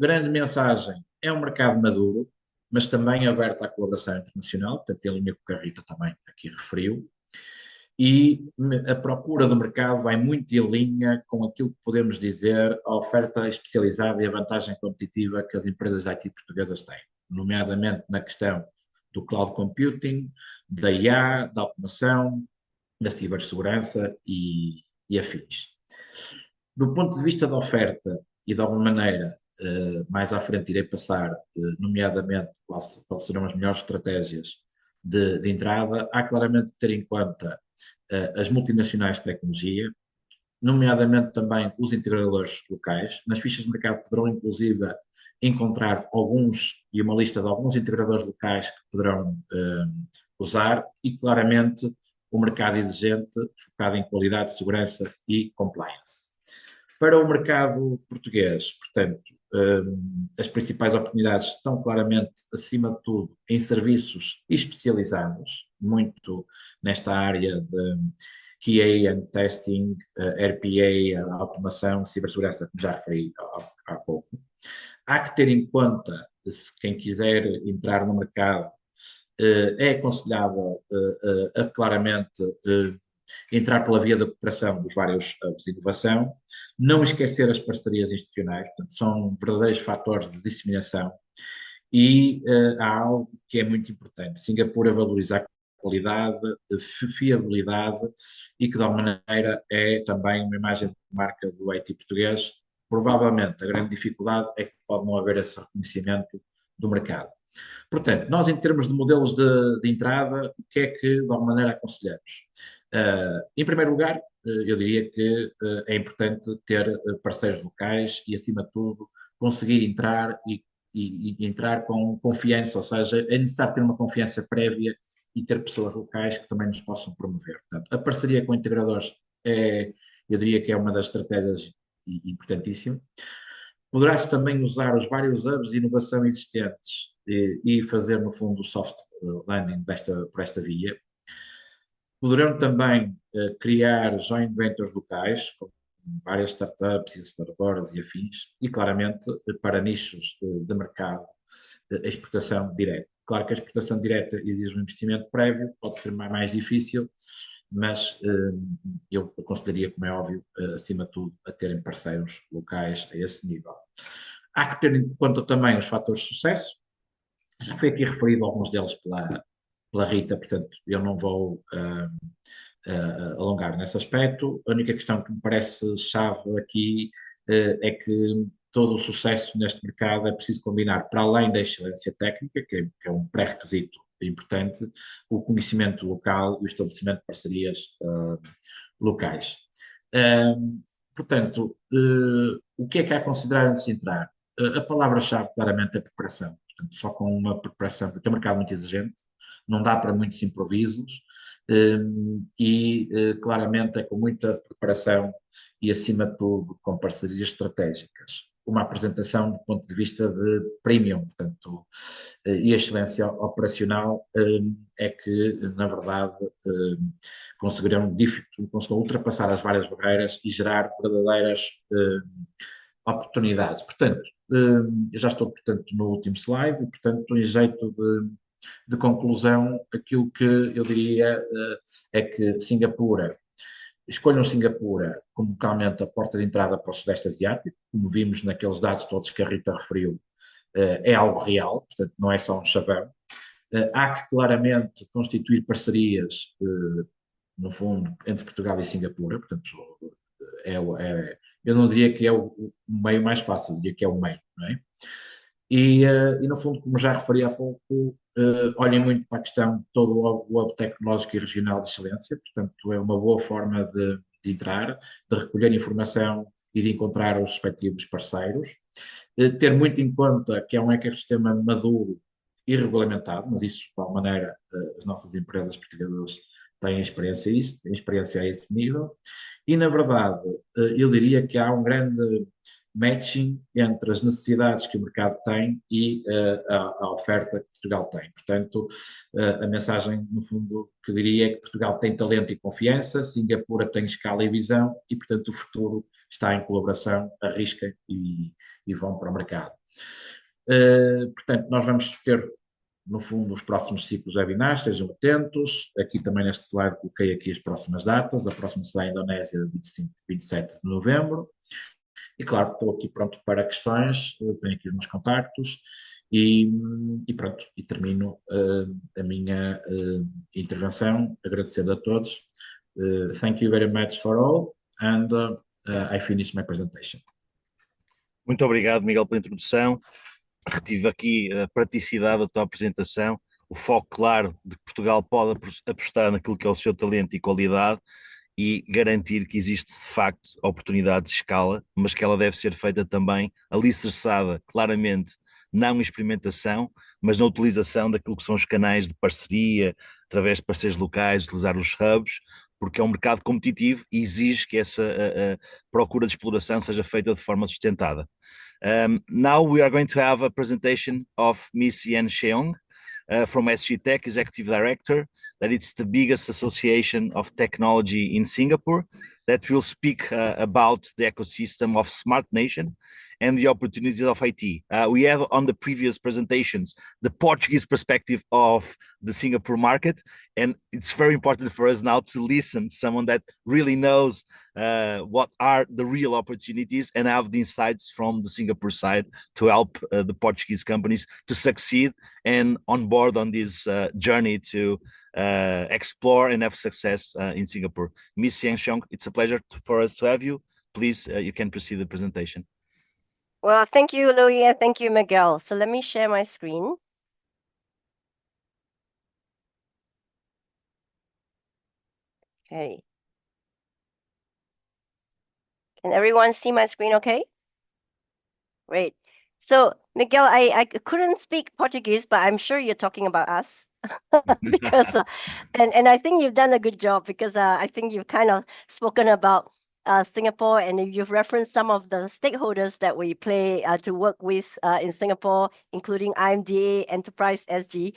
Grande mensagem, é um mercado maduro, mas também aberto à colaboração internacional, portanto, em linha com o que a Rita também aqui referiu, e a procura do mercado vai muito em linha com aquilo que podemos dizer a oferta especializada e a vantagem competitiva que as empresas de IT portuguesas têm, nomeadamente na questão do cloud computing, da IA, da automação, da cibersegurança e afins. Do ponto de vista da oferta, e de alguma maneira, mais à frente irei passar, nomeadamente, quais serão as melhores estratégias de entrada, há claramente que ter em conta as multinacionais de tecnologia, nomeadamente também os integradores locais. Nas fichas de mercado poderão, inclusive, encontrar alguns e uma lista de alguns integradores locais que poderão usar e, claramente, o mercado exigente, focado em qualidade, segurança e compliance. Para o mercado português, portanto, as principais oportunidades estão claramente, acima de tudo, em serviços especializados, muito nesta área de QA and testing, RPA, automação, cibersegurança, que já referi há pouco. Há que ter em conta, se quem quiser entrar no mercado, é aconselhável claramente entrar pela via da cooperação dos vários hubs de inovação, não esquecer as parcerias institucionais, portanto, são verdadeiros fatores de disseminação, e há algo que é muito importante. Singapura valoriza a qualidade, fiabilidade e que, de alguma maneira, é também uma imagem de marca do IT português. Provavelmente, a grande dificuldade é que pode não haver esse reconhecimento do mercado. Portanto, nós, em termos de modelos de entrada, o que é que, de alguma maneira, aconselhamos? Em primeiro lugar, eu diria que é importante ter parceiros locais e, acima de tudo, conseguir entrar e entrar com confiança, ou seja, é necessário ter uma confiança prévia e ter pessoas locais que também nos possam promover. Portanto, a parceria com integradores eu diria que é uma das estratégias importantíssimas. Poderá-se também usar os vários hubs de inovação existentes e fazer, no fundo, o soft landing por esta via. Poderão também criar joint ventures locais, com várias startups, startups e afins, e claramente para nichos de mercado, a exportação direta. Claro que a exportação direta exige um investimento prévio, pode ser mais difícil, mas eu aconselharia, como é óbvio, acima de tudo, a terem parceiros locais a esse nível. Há que ter em conta também os fatores de sucesso, já foi aqui referido alguns deles pela Rita, portanto eu não vou alongar nesse aspecto. A única questão que me parece chave aqui é que todo o sucesso neste mercado é preciso combinar, para além da excelência técnica, que é um pré-requisito importante, o conhecimento local e o estabelecimento de parcerias locais. Portanto, o que é que há a considerar antes de entrar? A palavra-chave, claramente, é preparação. Portanto, só com uma preparação, porque é um mercado muito exigente, não dá para muitos improvisos, claramente é com muita preparação e, acima de tudo, com parcerias estratégicas. Uma apresentação do ponto de vista de premium, portanto, e a excelência operacional é que, na verdade, conseguirão ultrapassar as várias barreiras e gerar verdadeiras oportunidades. Portanto, eu já estou, portanto, no último slide, e, portanto, em jeito de conclusão, aquilo que eu diria é que Singapura, escolham Singapura como claramente a porta de entrada para o Sudeste Asiático, como vimos naqueles dados todos que a Rita referiu, é algo real, portanto, não é só um chavão. Há que claramente constituir parcerias, no fundo, entre Portugal e Singapura, portanto, eu não diria que é o meio mais fácil, diria que é o meio, não é? E no fundo, como já referi há pouco, olhem muito para a questão de todo o hub tecnológico e regional de excelência, portanto, é uma boa forma de entrar, de recolher informação e de encontrar os respectivos parceiros. Ter muito em conta que é um ecossistema maduro e regulamentado, mas isso, de alguma maneira, as nossas empresas portuguesas têm experiência têm experiência a esse nível. E, na verdade, eu diria que há um grande matching entre as necessidades que o mercado tem e a oferta que Portugal tem. Portanto, a mensagem, no fundo, que eu diria é que Portugal tem talento e confiança, Singapura tem escala e visão e, portanto, o futuro está em colaboração, arrisquem e vão para o mercado. Portanto, nós vamos ter, no fundo, os próximos ciclos webinars, estejam atentos. Aqui também neste slide coloquei aqui as próximas datas. A próxima será a Indonésia, 25, 27 de novembro. E claro, estou aqui pronto para questões, tenho aqui os meus contactos e pronto, e termino a minha intervenção agradecendo a todos. Thank you very much for all and I finish my presentation. Muito obrigado, Miguel, pela introdução. Retive aqui a praticidade da tua apresentação, o foco claro de que Portugal pode apostar naquilo que é o seu talento e qualidade e garantir que existe de facto oportunidade de escala, mas que ela deve ser feita também alicerçada claramente não em experimentação, mas na utilização daquilo que são os canais de parceria, através de parceiros locais, utilizar os hubs, porque é um mercado competitivo e exige que essa procura de exploração seja feita de forma sustentada. Now we are going to have a presentation of Miss Yan Sheong from SG Tech, Executive Director, that it's the biggest association of technology in Singapore, that will speak about the ecosystem of Smart Nation and the opportunities of IT. We had on the previous presentations the Portuguese perspective of the Singapore market, and it's very important for us now to listen to someone that really knows what are the real opportunities and have the insights from the Singapore side to help the Portuguese companies to succeed and on board on this journey to explore and have success in Singapore. Miss Yang Xiong, it's a pleasure for us to have you. Please, you can proceed the presentation. Well, thank you, Louis, and thank you, Miguel. So let me share my screen. Okay. Can everyone see my screen okay? Great. So, Miguel, I couldn't speak Portuguese, but I'm sure you're talking about us. because and I think you've done a good job because I think you've kind of spoken about Singapore and you've referenced some of the stakeholders that we play to work with in Singapore, including IMDA, Enterprise SG.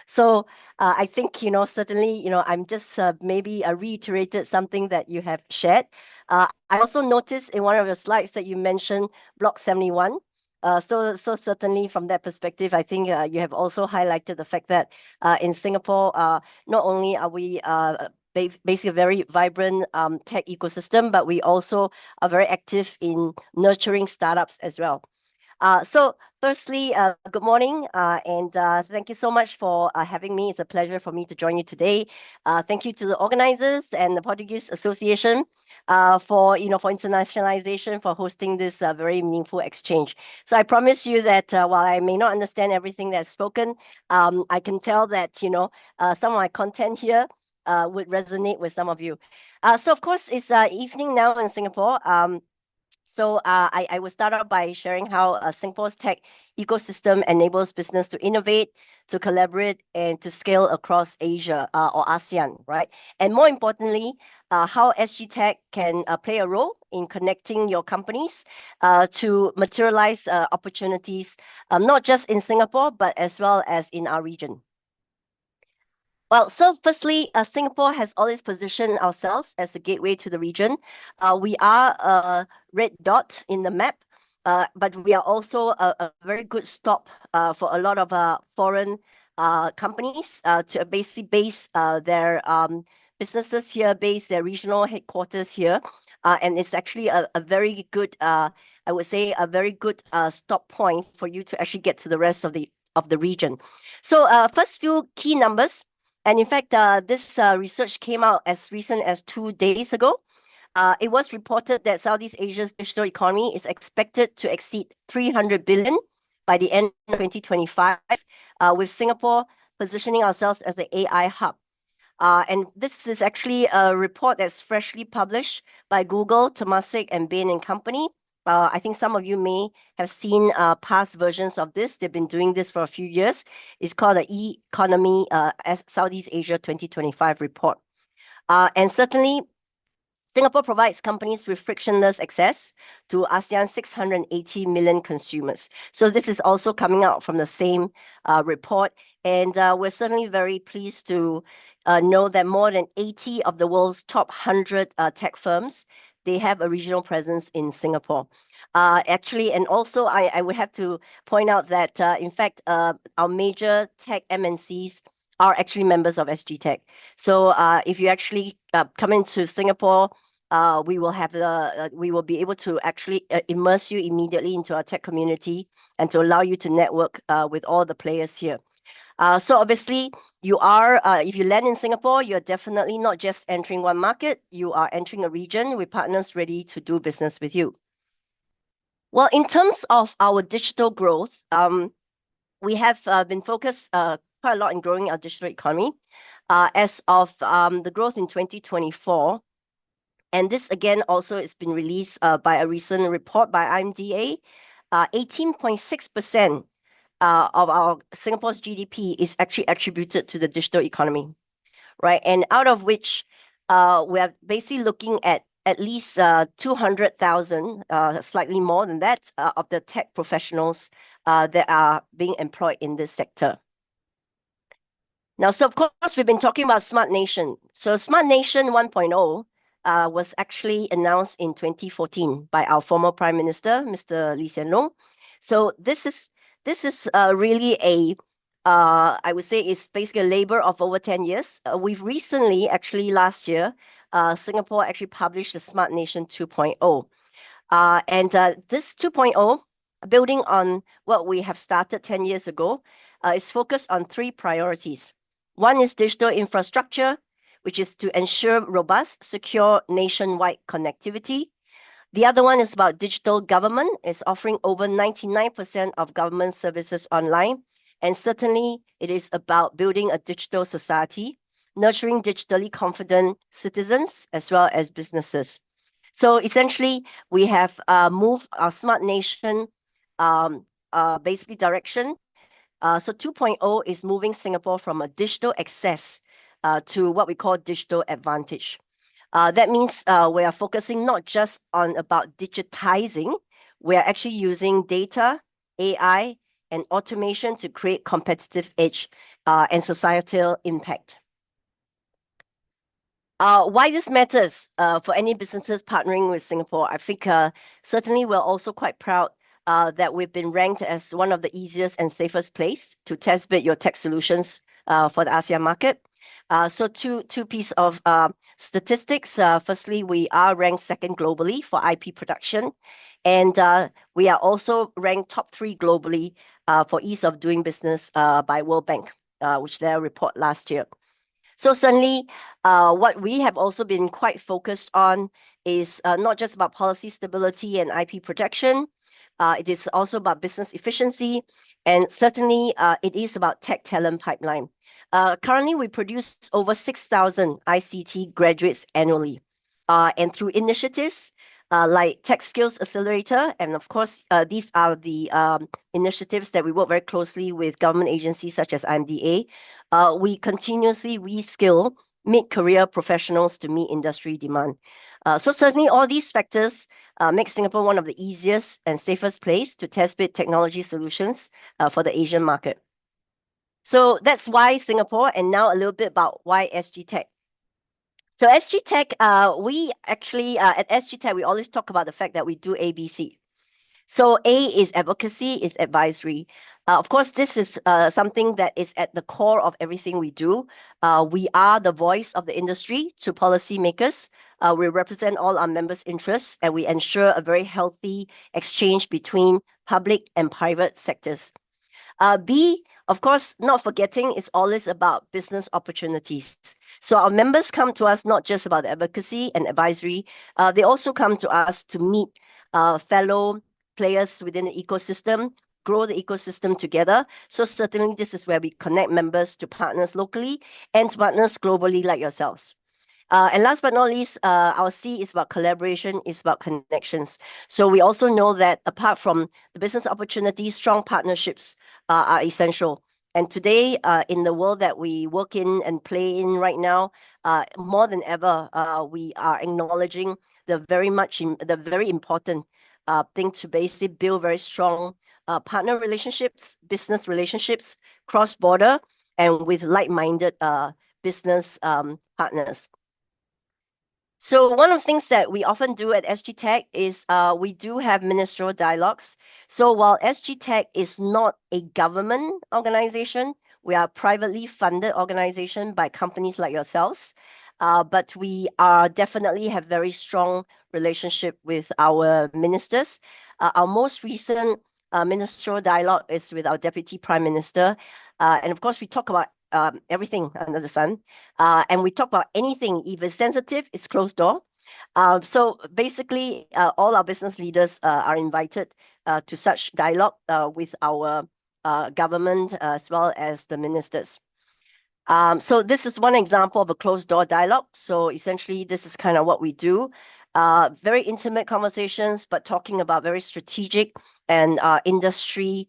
So I think, certainly, I'm just maybe reiterated something that you have shared. I also noticed in one of your slides that you mentioned Block 71. So certainly from that perspective, I think you have also highlighted the fact that in Singapore, not only are we basically a very vibrant tech ecosystem, but we also are very active in nurturing startups as well. So firstly, good morning, and thank you so much for having me. It's a pleasure for me to join you today. Thank you to the organizers and the Portuguese Association for internationalization, for hosting this very meaningful exchange. So I promise you that while I may not understand everything that's spoken, I can tell that some of my content here would resonate with some of you. So of course it's evening now in Singapore. So I will start out by sharing how Singapore's tech ecosystem enables business to innovate, to collaborate, and to scale across Asia or ASEAN, right? And more importantly, how SG Tech can play a role in connecting your companies to materialize opportunities, not just in Singapore, but as well as in our region. Well, so firstly, Singapore has always positioned ourselves as the gateway to the region. We are a red dot in the map, but we are also a very good stop for a lot of foreign companies to basically base their businesses here, base their regional headquarters here. And it's actually a very good, I would say, a very good stop point for you to actually get to the rest of the region. So first few key numbers. And in fact, this research came out as recent as 2 days ago. It was reported that Southeast Asia's digital economy is expected to exceed 300 billion by the end of 2025, with Singapore positioning ourselves as the AI hub. And this is actually a report that's freshly published by Google, Temasek, and Bain & Company. I think some of you may have seen past versions of this. They've been doing this for a few years. It's called the E-Economy as Southeast Asia 2025 report. And certainly, Singapore provides companies with frictionless access to ASEAN's 680 million consumers. So this is also coming out from the same report. And we're certainly very pleased to know that more than 80 of the world's top 100 tech firms, they have a regional presence in Singapore. Actually, and also I would have to point out that, in fact, our major tech MNCs are actually members of SG Tech. So if you actually come into Singapore, we will be able to actually immerse you immediately into our tech community and to allow you to network with all the players here. So obviously, you are, if you land in Singapore, you're definitely not just entering one market, you are entering a region with partners ready to do business with you. Well, in terms of our digital growth, we have been focused quite a lot in growing our digital economy. As of the growth in 2024, and this again also has been released by a recent report by IMDA, 18.6% of our Singapore's GDP is actually attributed to the digital economy, right? And out of which we are basically looking at least 200,000, slightly more than that, of the tech professionals that are being employed in this sector. Now, so of course, we've been talking about Smart Nation. So Smart Nation 1.0 was actually announced in 2014 by our former Prime Minister, Mr. Lee Hsien Loong. So this is really a, I would say it's basically a labor of over 10 years. We've recently, actually last year, Singapore actually published the Smart Nation 2.0. And this 2.0, building on what we have started 10 years ago, is focused on 3 priorities. One is digital infrastructure, which is to ensure robust, secure nationwide connectivity. The other one is about digital government. It's offering over 99% of government services online. And certainly, it is about building a digital society, nurturing digitally confident citizens as well as businesses. So essentially, we have moved our Smart Nation basically direction. So 2.0 is moving Singapore from a digital access to what we call digital advantage. That means we are focusing not just on about digitizing, we are actually using data, AI, and automation to create competitive edge and societal impact. Why this matters for any businesses partnering with Singapore? I think certainly we're also quite proud that we've been ranked as one of the easiest and safest place to test bid your tech solutions for the ASEAN market. So two pieces of statistics. Firstly, we are ranked 2nd globally for IP production. And we are also ranked top 3 globally for ease of doing business by World Bank, which their report last year. So certainly, what we have also been quite focused on is not just about policy stability and IP protection. It is also about business efficiency. And certainly, it is about tech talent pipeline. Currently, we produce over 6,000 ICT graduates annually. And through initiatives like Tech Skills Accelerator, and of course, these are the initiatives that we work very closely with government agencies such as IMDA. We continuously reskill mid-career professionals to meet industry demand. So certainly all these factors make Singapore one of the easiest and safest place to test bid technology solutions for the Asian market. So that's why Singapore, and now a little bit about why SG Tech. So SG Tech, we actually, at SG Tech, we always talk about the fact that we do ABC. So A is advocacy, is advisory. Of course, this is something that is at the core of everything we do. We are the voice of the industry to policymakers. We represent all our members' interests, and we ensure a very healthy exchange between public and private sectors. B, of course, not forgetting, is always about business opportunities. So our members come to us not just about advocacy and advisory, they also come to us to meet fellow players within the ecosystem, grow the ecosystem together. So certainly this is where we connect members to partners locally and to partners globally like yourselves. And last but not least, our C is about collaboration, is about connections. So we also know that apart from the business opportunities, strong partnerships are essential. And today, in the world that we work in and play in right now, more than ever, we are acknowledging the very important thing to basically build very strong partner relationships, business relationships, cross-border, and with like-minded business partners. So one of the things that we often do at SG Tech is we do have ministerial dialogues. So while SG Tech is not a government organization, we are a privately funded organization by companies like yourselves. But we are definitely have very strong relationship with our ministers. Our most recent ministerial dialogue is with our Deputy Prime Minister. And of course, we talk about everything under the sun. And we talk about anything, if it's sensitive, it's closed door. So basically, all our business leaders are invited to such dialogue with our government as well as the ministers. So this is one example of a closed door dialogue. So essentially, this is kind of what we do. Very intimate conversations, but talking about very strategic and industry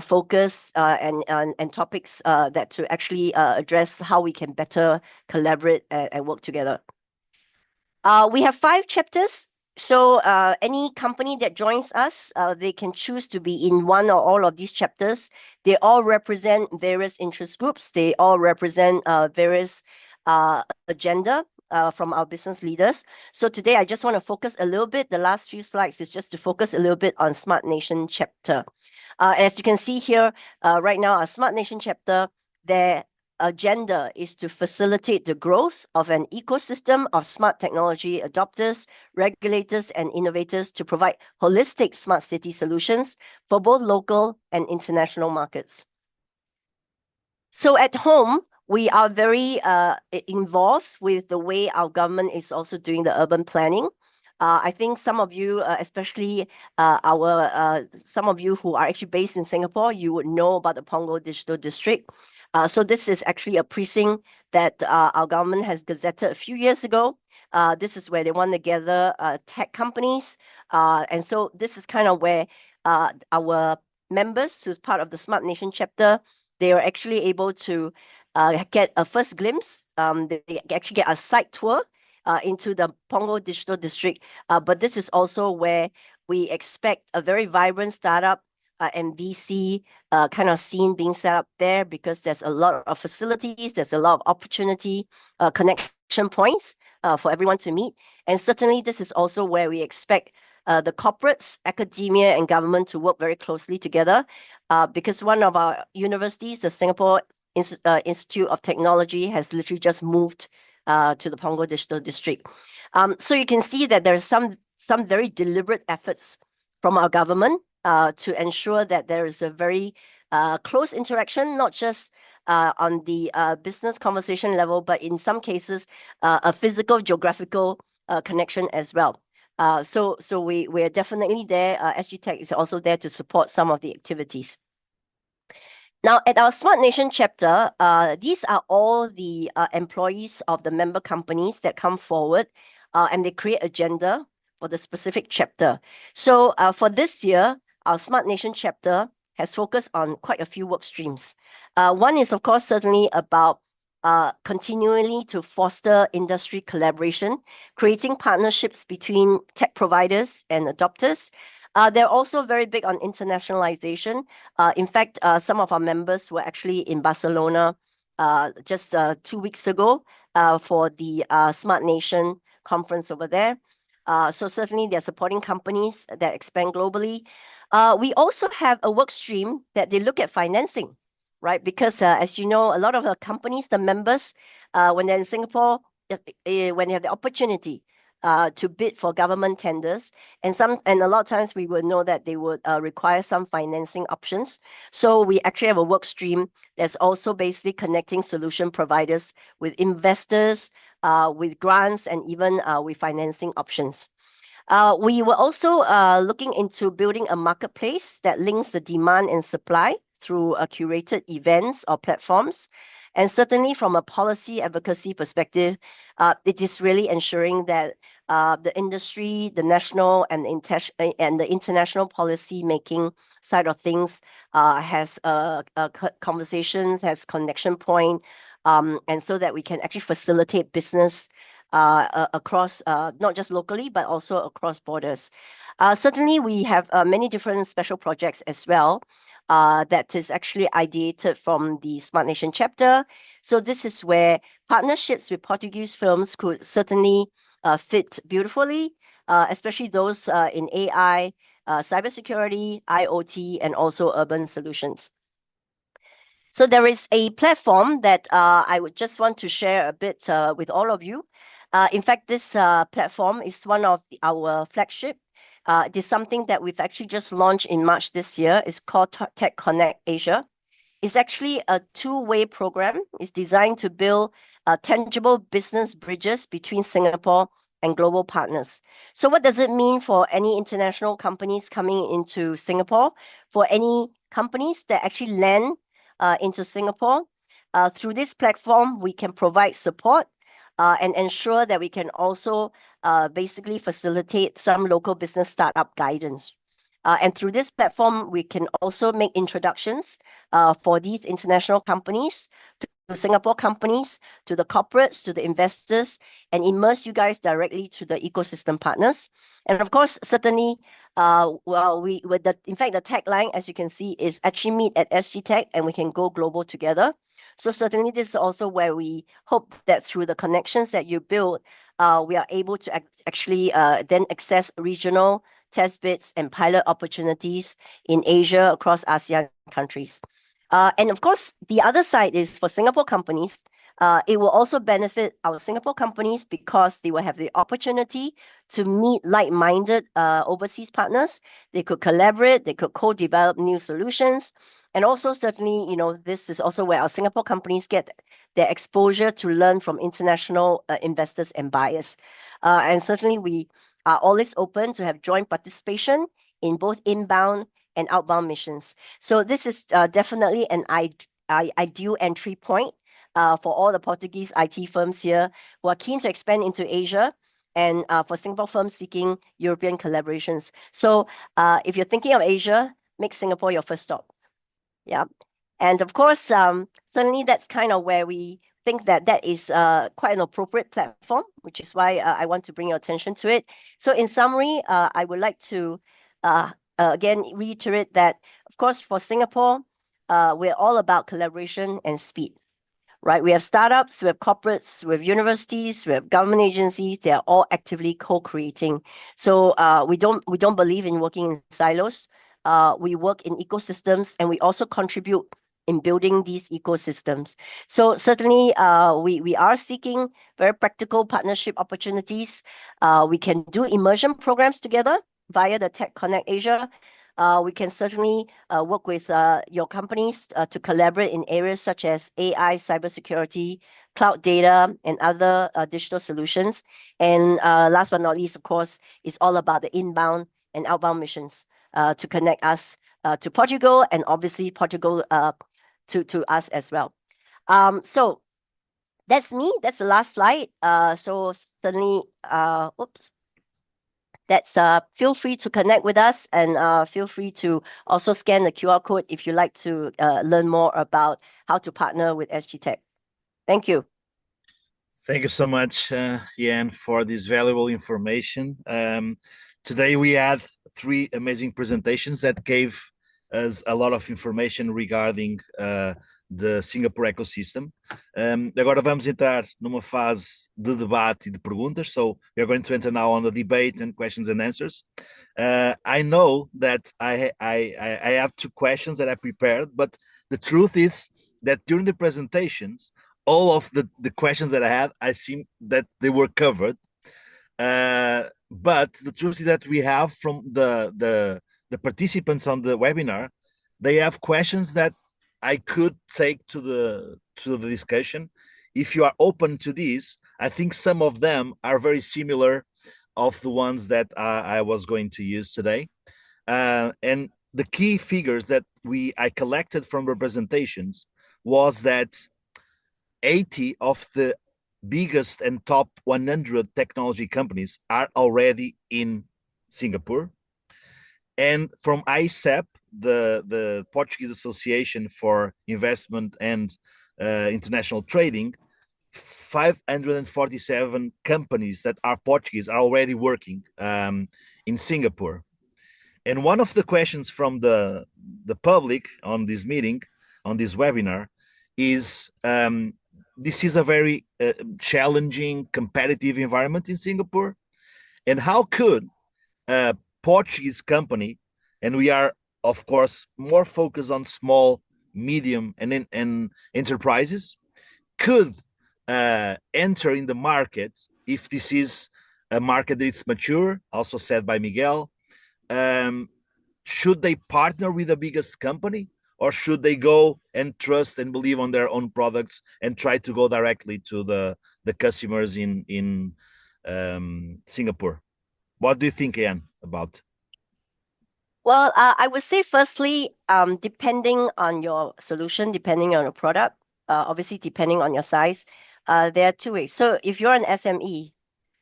focus and topics that to actually address how we can better collaborate and work together. We have 5 chapters. So any company that joins us, they can choose to be in one or all of these chapters. They all represent various interest groups. They all represent various agenda from our business leaders. So today I just want to focus a little bit. The last few slides is just to focus a little bit on Smart Nation chapter. As you can see here, right now, our Smart Nation chapter, their agenda is to facilitate the growth of an ecosystem of smart technology adopters, regulators, and innovators to provide holistic smart city solutions for both local and international markets. So at home, we are very involved with the way our government is also doing the urban planning. I think some of you, especially some of you who are actually based in Singapore, you would know about the Punggol Digital District. So this is actually a precinct that our government has gazetted a few years ago. This is where they want to gather tech companies. And so this is kind of where our members, who's part of the Smart Nation chapter, they are actually able to get a first glimpse. They actually get a site tour into the Punggol Digital District. But this is also where we expect a very vibrant startup and VC kind of scene being set up there, because there's a lot of facilities, there's a lot of opportunity, connection points for everyone to meet. And certainly this is also where we expect the corporates, academia, and government to work very closely together, because one of our universities, the Singapore Institute of Technology, has literally just moved to the Punggol Digital District. So you can see that there's some very deliberate efforts from our government to ensure that there is a very close interaction, not just on the business conversation level, but in some cases, a physical, geographical connection as well. So we're definitely there. SG Tech is also there to support some of the activities. Now, at our Smart Nation chapter, these are all the employees of the member companies that come forward and they create agenda for the specific chapter. So for this year, our Smart Nation chapter has focused on quite a few work streams. One is, of course, certainly about continually to foster industry collaboration, creating partnerships between tech providers and adopters. They're also very big on internationalization. In fact, some of our members were actually in Barcelona just 2 weeks ago for the Smart Nation conference over there. So certainly they're supporting companies that expand globally. We also have a work stream that they look at financing, right? Because as you know, a lot of the companies, the members, when they're in Singapore, when they have the opportunity to bid for government tenders, and a lot of times we will know that they would require some financing options. So we actually have a work stream that's also basically connecting solution providers with investors, with grants, and even with financing options. We were also looking into building a marketplace that links the demand and supply through curated events or platforms. And certainly from a policy advocacy perspective, it is really ensuring that the industry, the national and the international policy making side of things has conversations, has connection point, and so that we can actually facilitate business across not just locally, but also across borders. Certainly, we have many different special projects as well that is actually ideated from the Smart Nation chapter. So this is where partnerships with Portuguese firms could certainly fit beautifully, especially those in AI, cybersecurity, IoT, and also urban solutions. So there is a platform that I would just want to share a bit with all of you. In fact, this platform is one of our flagship. It is something that we've actually just launched in March this year. It's called Tech Connect Asia. It's actually a two-way program. It's designed to build tangible business bridges between Singapore and global partners. So what does it mean for any international companies coming into Singapore? For any companies that actually land into Singapore, through this platform, we can provide support and ensure that we can also basically facilitate some local business startup guidance. And through this platform, we can also make introductions for these international companies to Singapore companies, to the corporates, to the investors, and immerse you guys directly to the ecosystem partners. And of course, certainly, in fact, the tagline, as you can see, is actually meet at SG Tech and we can go global together. So certainly this is also where we hope that through the connections that you build, we are able to actually then access regional test bits and pilot opportunities in Asia across ASEAN countries. And of course, the other side is for Singapore companies, it will also benefit our Singapore companies because they will have the opportunity to meet like-minded overseas partners. They could collaborate, they could co-develop new solutions. And also certainly, you know, this is also where our Singapore companies get their exposure to learn from international investors and buyers. And certainly we are always open to have joint participation in both inbound and outbound missions. So this is definitely an ideal entry point for all the Portuguese IT firms here who are keen to expand into Asia and for Singapore firms seeking European collaborations. So if you're thinking of Asia, make Singapore your first stop. Yeah. And of course, certainly that's kind of where we think that is quite an appropriate platform, which is why I want to bring your attention to it. So in summary, I would like to again reiterate that, of course, for Singapore, we're all about collaboration and speed, right? We have startups, we have corporates, we have universities, we have government agencies. They are all actively co-creating. So we don't believe in working in silos. We work in ecosystems and we also contribute in building these ecosystems. So certainly we are seeking very practical partnership opportunities. We can do immersion programs together via the Tech Connect Asia. We can certainly work with your companies to collaborate in areas such as AI, cybersecurity, cloud data, and other digital solutions. And last but not least, of course, is all about the inbound and outbound missions to connect us to Portugal and obviously Portugal to us as well. So that's me. That's the last slide. So certainly, feel free to connect with us and feel free to also scan the QR code if you'd like to learn more about how to partner with SG Tech. Thank you. Thank you so much, Ian, for this valuable information. Today we had three amazing presentations that gave us a lot of information regarding the Singapore ecosystem. Agora vamos entrar numa fase de debate e de perguntas. So we are going to enter now on the debate and questions and answers. I know that I have two questions that I prepared, but the truth is that during the presentations, all of the questions that I had, I seem that they were covered. But the truth is that we have from the participants on the webinar, they have questions that I could take to the discussion. If you are open to this, I think some of them are very similar of the ones that I was going to use today. And the key figures that I collected from representations was that 80 of the biggest and top 100 technology companies are already in Singapore. And from ICEP, the Portuguese Association for Investment and International Trading, 547 companies that are Portuguese are already working in Singapore. And one of the questions from the public on this meeting, on this webinar, is this is a very challenging, competitive environment in Singapore. And how could a Portuguese company, and we are, of course, more focused on small, medium, and enterprises, could enter in the market if this is a market that is mature, also said by Miguel. Should they partner with the biggest company, or should they go and trust and believe on their own products and try to go directly to the customers in Singapore? What do you think, Ian, about? Well, I would say firstly, depending on your solution, depending on your product, obviously depending on your size, there are two ways. So if you're an SME,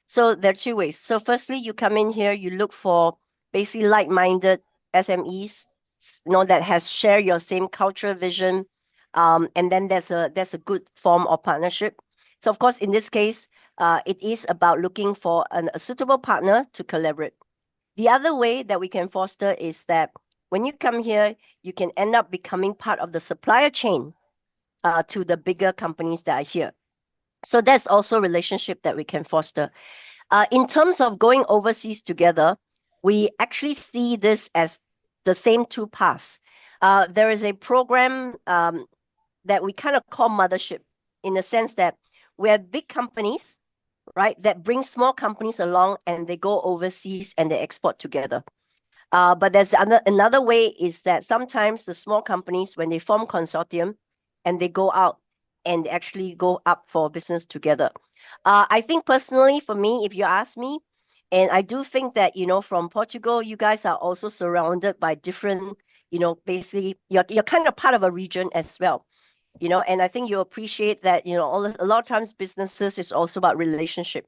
so there are two ways. So firstly, you come in here, you look for basically like-minded SMEs, that has share your same cultural vision, and then there's a good form of partnership. So of course, in this case, it is about looking for a suitable partner to collaborate. The other way that we can foster is that when you come here, you can end up becoming part of the supplier chain to the bigger companies that are here. So that's also a relationship that we can foster. In terms of going overseas together, we actually see this as the same two paths. There is a program that we kind of call Mothership, in the sense that we have big companies, right, that bring small companies along and they go overseas and they export together. But there's another way is that sometimes the small companies, when they form consortium and they go out and actually go up for business together. I think personally, for me, if you ask me, and I do think that, from Portugal, you guys are also surrounded by different, basically, you're kind of part of a region as well, and I think you appreciate that, a lot of times businesses is also about relationship.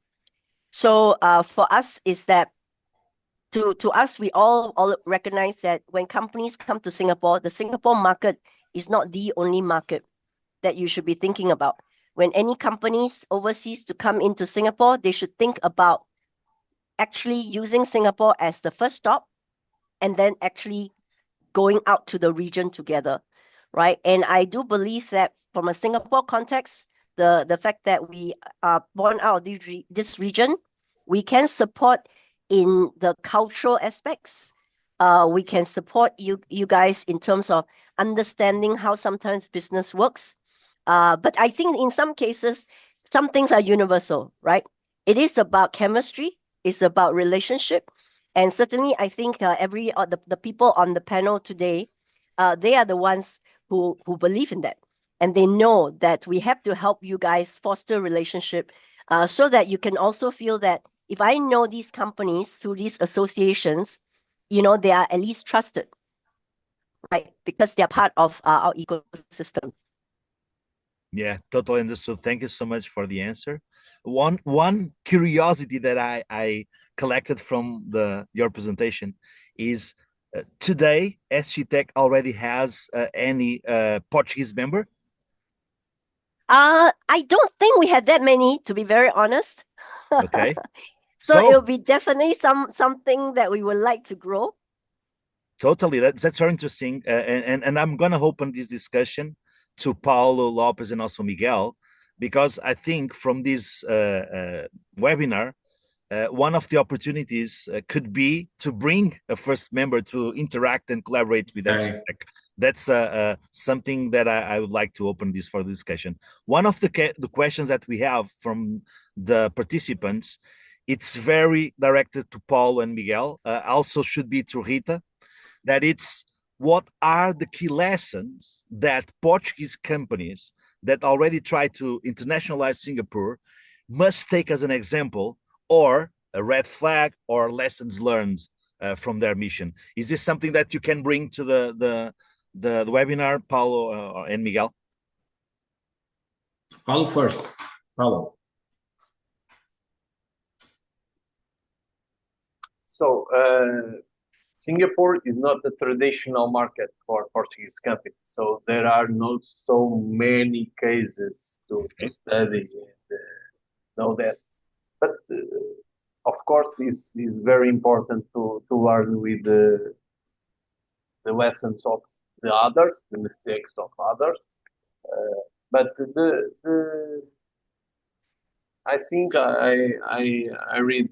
So for us is that, to us, we all recognize that when companies come to Singapore, the Singapore market is not the only market that you should be thinking about. When any companies overseas to come into Singapore, they should think about actually using Singapore as the first stop, and then actually going out to the region together, right? And I do believe that from a Singapore context, the fact that we are born out of this region, we can support in the cultural aspects. We can support you guys in terms of understanding how sometimes business works. But I think in some cases, some things are universal, right? It is about chemistry. It's about relationship. And certainly, I think the people on the panel today, they are the ones who believe in that. And they know that we have to help you guys foster relationship so that you can also feel that if I know these companies through these associations, they are at least trusted, right? Because they are part of our ecosystem. Yeah, totally understood. Thank you so much for the answer. One curiosity that I collected from your presentation is today SG Tech already has any Portuguese member? I don't think we had that many, to be very honest. Okay. So So- it'll be definitely something that we would like to grow. Totally, that's very interesting, and I'm gonna open this discussion to Paulo Lopez and also Miguel, because I think from this webinar, one of the opportunities could be to bring a first member to interact and collaborate with Okay. EdgeTech. That's something that I would like to open this for discussion. One of the questions that we have from the participants, it's very directed to Paulo and Miguel, also should be to Rita, that it's what are the key lessons that Portuguese companies that already try to internationalize Singapore must take as an example, or a red flag, or lessons learned from their mission. Is this something that you can bring to the webinar, Paulo and Miguel? Paulo first. Paulo. So, Singapore is not a traditional market for Portuguese companies. So there are not so many cases to study and know that. But of course, it's very important to learn with the lessons of the others, the mistakes of others. But I think I read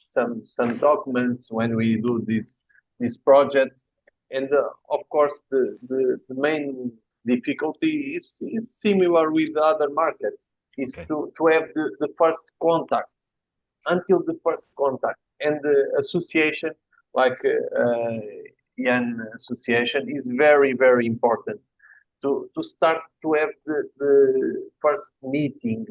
some documents when we do this project, and of course the main difficulty is similar with other markets, is Okay. to have the first contact, until the first contact, and the association like Jan association is very important to start to have the first meeting,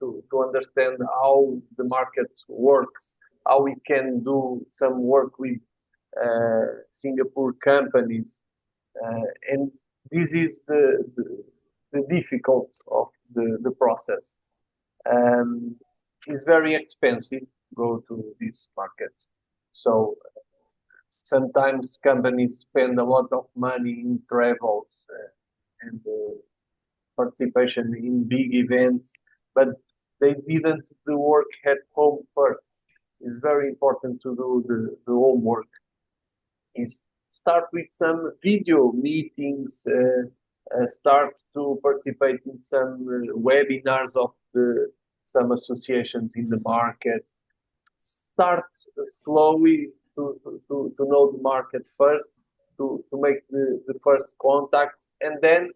to understand how the market works, how we can do some work with Singapore companies, and this is the difficult of the process. It's very expensive to go to this market, so sometimes companies spend a lot of money in travels and participation in big events, but they didn't do the work at home first. It's very important to do the homework. Is start with some video meetings, start to participate in some webinars of some associations in the market. Start slowly to know the market first, to make the first contacts, and then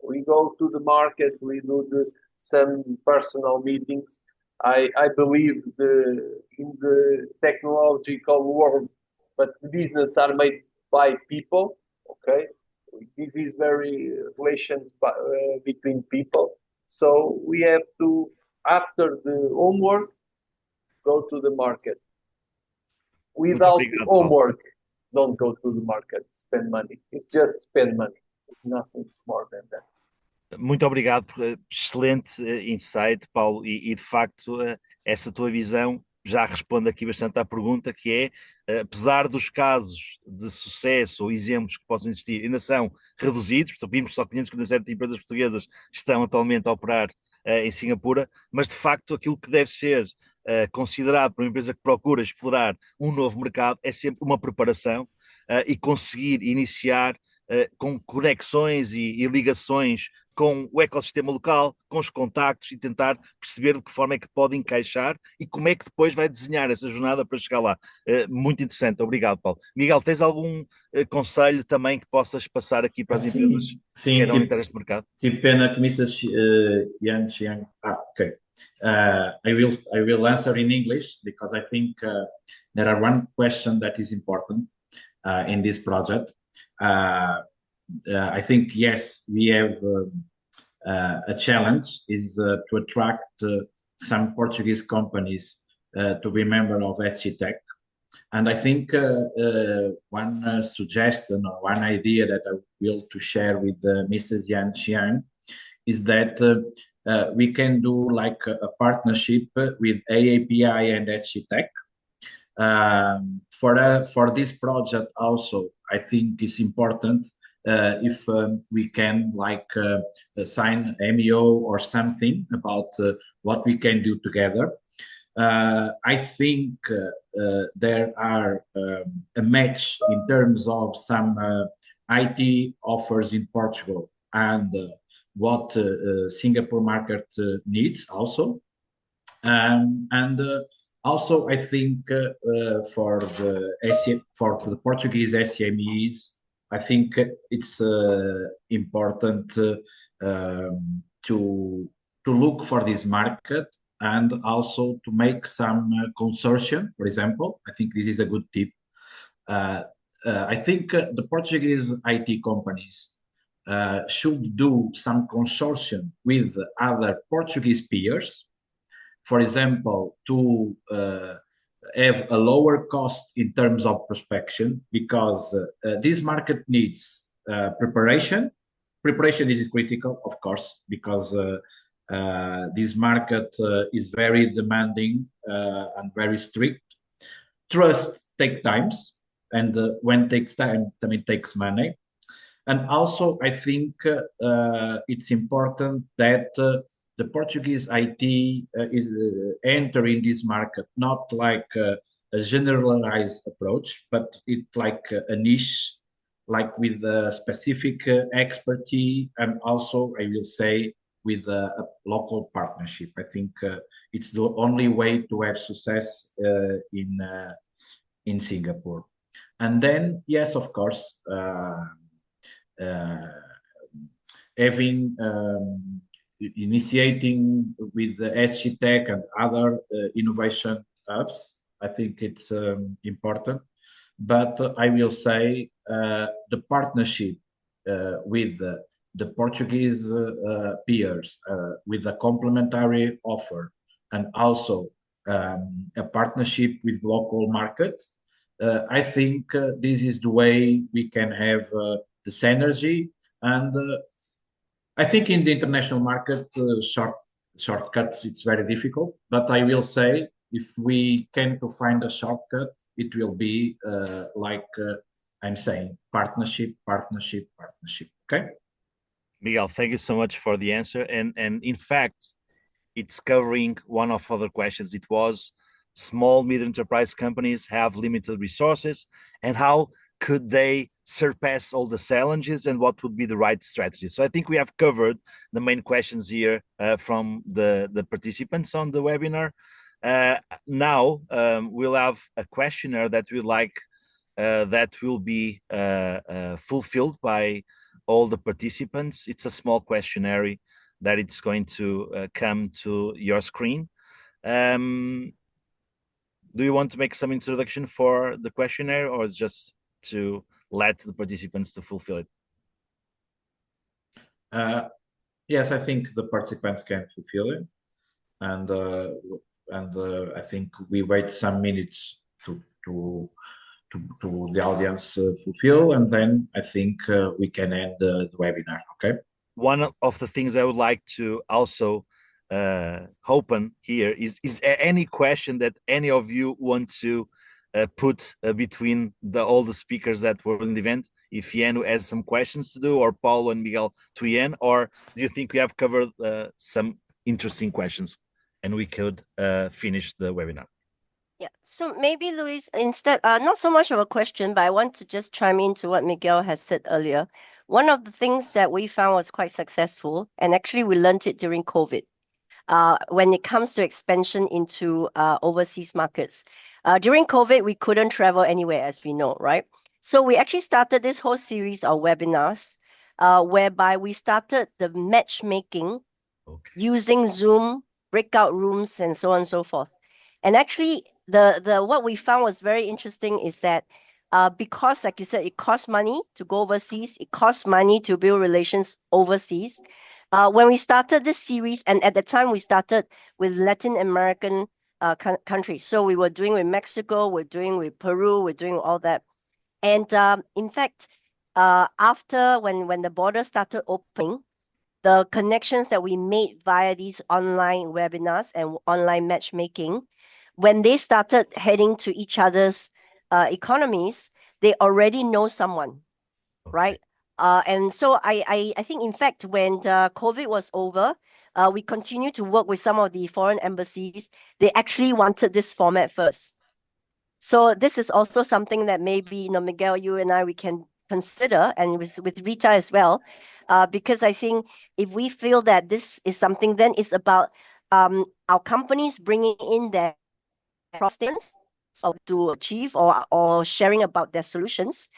we go to the market, we do some personal meetings. I believe in the technological world, but business are made by people. Okay, this is very relations between people. So we have to, after the homework, go to the market. Without homework, don't go to the market, spend money. It's just spend money. It's nothing more than that. Muito obrigado por excelente insight, Paulo, e de facto essa tua visão já responde aqui bastante à pergunta, que é, apesar dos casos de sucesso ou exemplos que possam existir, ainda são reduzidos, vimos só 557 empresas portuguesas estão atualmente a operar em Singapura, mas de facto aquilo que deve ser considerado por uma empresa que procura explorar um novo mercado é sempre uma preparação e conseguir iniciar com conexões e ligações com o ecossistema local, com os contactos, e tentar perceber de que forma é que pode encaixar e como é que depois vai desenhar essa jornada para chegar lá. Muito interessante, obrigado, Paulo. Miguel, tens algum conselho também que possas passar aqui para as empresas que queiram entrar neste mercado? Sim, pena que Mrs. Yang Xiang. Okay. I will answer in English because I think there are one question that is important in this project. I think, yes, we have a challenge is to attract some Portuguese companies to be member of EdgeTech. And I think one suggestion or one idea that I will to share with Mrs. Yan Xiang is that we can do like a partnership with AAPI and EdgeTech. For this project also, I think it's important if we can sign MEO or something about what we can do together. I think there are a match in terms of some IT offers in Portugal and what Singapore market needs also. And also, I think for the Portuguese SMEs, I think it's important to look for this market and also to make some consortium, for example. I think this is a good tip. I think the Portuguese IT companies should do some consortium with other Portuguese peers, for example, to have a lower cost in terms of prospection, because this market needs preparation. Preparation is critical, of course, because this market is very demanding and very strict. Trust takes times, and when it takes time, it takes money. And also, I think it's important that the Portuguese IT is entering this market, not like a generalized approach, but it's like a niche, like with a specific expertise, and also, I will say, with a local partnership. I think it's the only way to have success in Singapore. And then, yes, of course, having initiating with the SG Tech and other innovation hubs, I think it's important. But I will say the partnership with the Portuguese peers, with a complementary offer, and also a partnership with local markets, I think this is the way we can have the synergy. And I think in the international market, shortcuts, it's very difficult. But I will say, if we can to find a shortcut, it will be I'm saying, partnership. Okay? Miguel, thank you so much for the answer. And in fact, it's covering one of other questions. It was small, mid-enterprise companies have limited resources, and how could they surpass all the challenges, and what would be the right strategy? So I think we have covered the main questions here from the participants on the webinar. Now we'll have a questionnaire that we like that will be fulfilled by all the participants. It's a small questionnaire that it's going to come to your screen. Do you want to make some introduction for the questionnaire, or is just to let the participants to fulfill it? Yes, I think the participants can fulfill it, and I think we wait some minutes to the audience fulfill, and then I think we can end the webinar. Okay. One of the things I would like to also open here is any question that any of you want to put between all the speakers that were in the event. If Ian has some questions to do, or Paulo and Miguel to Ian, or do you think we have covered some interesting questions and we could finish the webinar? Yeah, so maybe Luis, instead, not so much of a question, but I want to just chime into what Miguel has said earlier. One of the things that we found was quite successful, and actually we learned it during COVID, when it comes to expansion into overseas markets. During COVID, we couldn't travel anywhere, as we know, right? So we actually started this whole series of webinars, whereby we started the matchmaking using Zoom, breakout rooms, and so on and so forth. And actually, the what we found was very interesting is that because, like you said, it costs money to go overseas, it costs money to build relations overseas. When we started this series, and at the time we started with Latin American countries, so we were doing with Mexico, we're doing with Peru, we're doing all that. And in fact, after when the border started opening, the connections that we made via these online webinars and online matchmaking, when they started heading to each other's economies, they already know someone, right? And so I think, in fact, when COVID was over, we continued to work with some of the foreign embassies. They actually wanted this format first. So this is also something that maybe, Miguel, you and I, we can consider, and with Rita as well, because I think if we feel that this is something, then it's about our companies bringing in their problems to achieve or sharing about their solutions.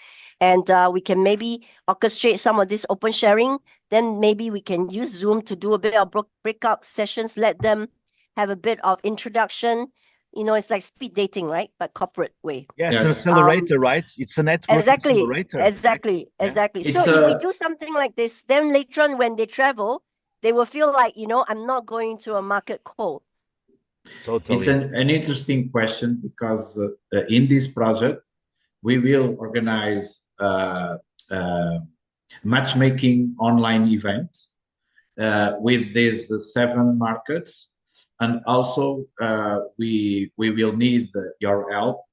And we can maybe orchestrate some of this open sharing. Then maybe we can use Zoom to do a bit of breakout sessions, let them have a bit of introduction. It's like speed dating, right? But corporate way. Yeah, it's an Yes. accelerator, right? It's a network accelerator. Exactly. Yeah. It's So if we do something like this, then later on when they travel, they will feel like, I'm not going to a market cold. Totally. It's an interesting question because in this project, we will organize matchmaking online events with these 7 markets. And also, we will need your help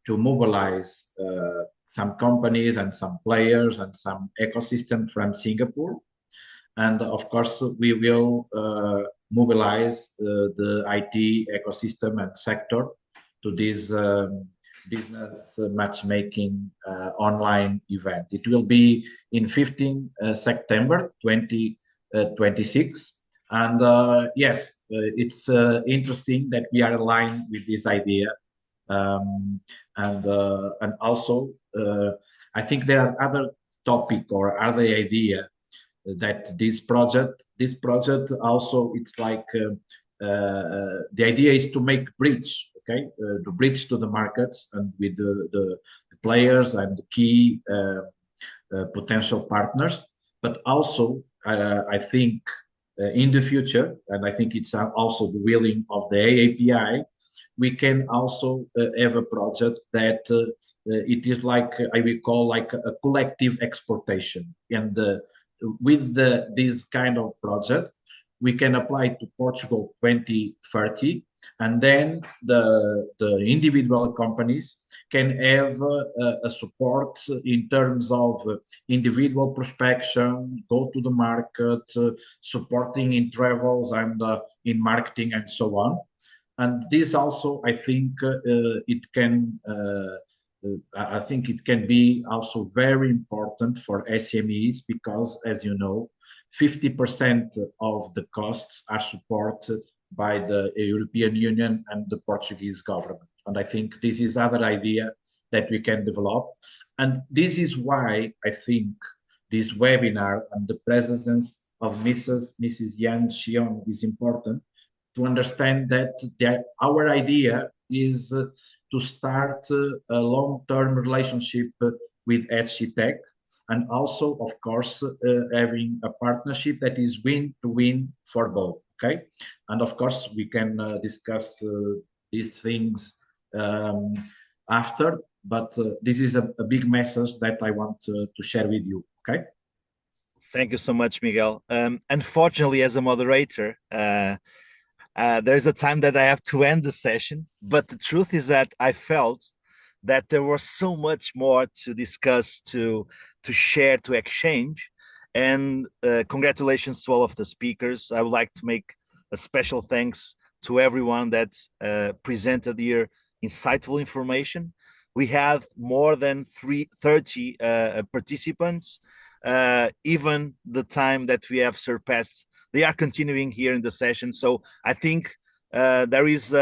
to mobilize some companies and some players and some ecosystem from Singapore. And of course, we will mobilize the IT ecosystem and sector to this business matchmaking online event. It will be in 15 September 2026. And yes, it's interesting that we are aligned with this idea. And also, I think there are other topic or other idea that this project also, it's like the idea is to make bridge, okay, to bridge to the markets and with the players and the key potential partners. But also, I think in the future, and I think it's also the willing of the AAPI, we can also have a project that it is like I will call like a collective exportation. And with this kind of project, we can apply to Portugal 2030, and then the individual companies can have a support in terms of individual prospection, go to the market, supporting in travels and in marketing and so on. And this also, I think I think it can be also very important for SMEs because, as you know, 50% of the costs are supported by the European Union and the Portuguese government. And I think this is other idea that we can develop. And this is why I think this webinar and the presence of Mrs. Yan Xiong is important, to understand that our idea is to start a long-term relationship with SGTech, and also, of course, having a partnership that is win-to-win for both, okay? And of course, we can discuss these things after, but this is a big message that I want to share with you, okay? Thank you so much, Miguel. Unfortunately, as a moderator, there's a time that I have to end the session, but the truth is that I felt that there was so much more to discuss, to share, to exchange. And congratulations to all of the speakers. I would like to make a special thanks to everyone that presented here insightful information. We had more than 30 participants. Even the time that we have surpassed, they are continuing here in the session. So I think there is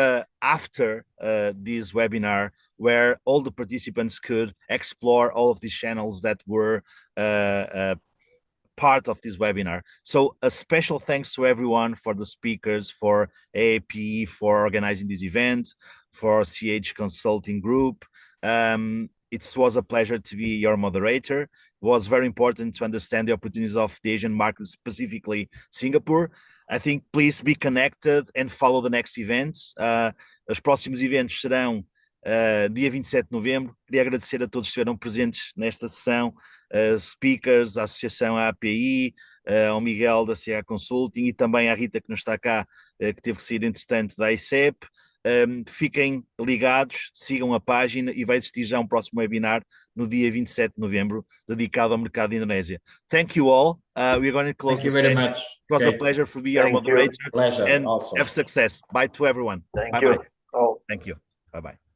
after this webinar where all the participants could explore all of these channels that were part of this webinar. So a special thanks to everyone, for the speakers, for AAPE for organizing this event, for CH Consulting Group. It was a pleasure to be your moderator. It was very important to understand the opportunities of the Asian market, specifically Singapore. I think please be connected and follow the next events. Os próximos eventos serão dia 27 de novembro. Queria agradecer a todos que estiveram presentes nesta sessão, speakers, a Associação API, ao Miguel da CA Consulting e também à Rita que não está cá, que teve que sair entretanto da ICEP. Fiquem ligados, sigam a página e vai existir já um próximo webinar no dia 27 de novembro dedicado ao mercado da Indonésia. Thank you all. We're going to close Thank you the very session. much. It was a pleasure to be your Thank you. moderator Pleasure and also. have success. Bye to everyone. Thank Bye-bye. you. Oh. Thank you. Bye-bye.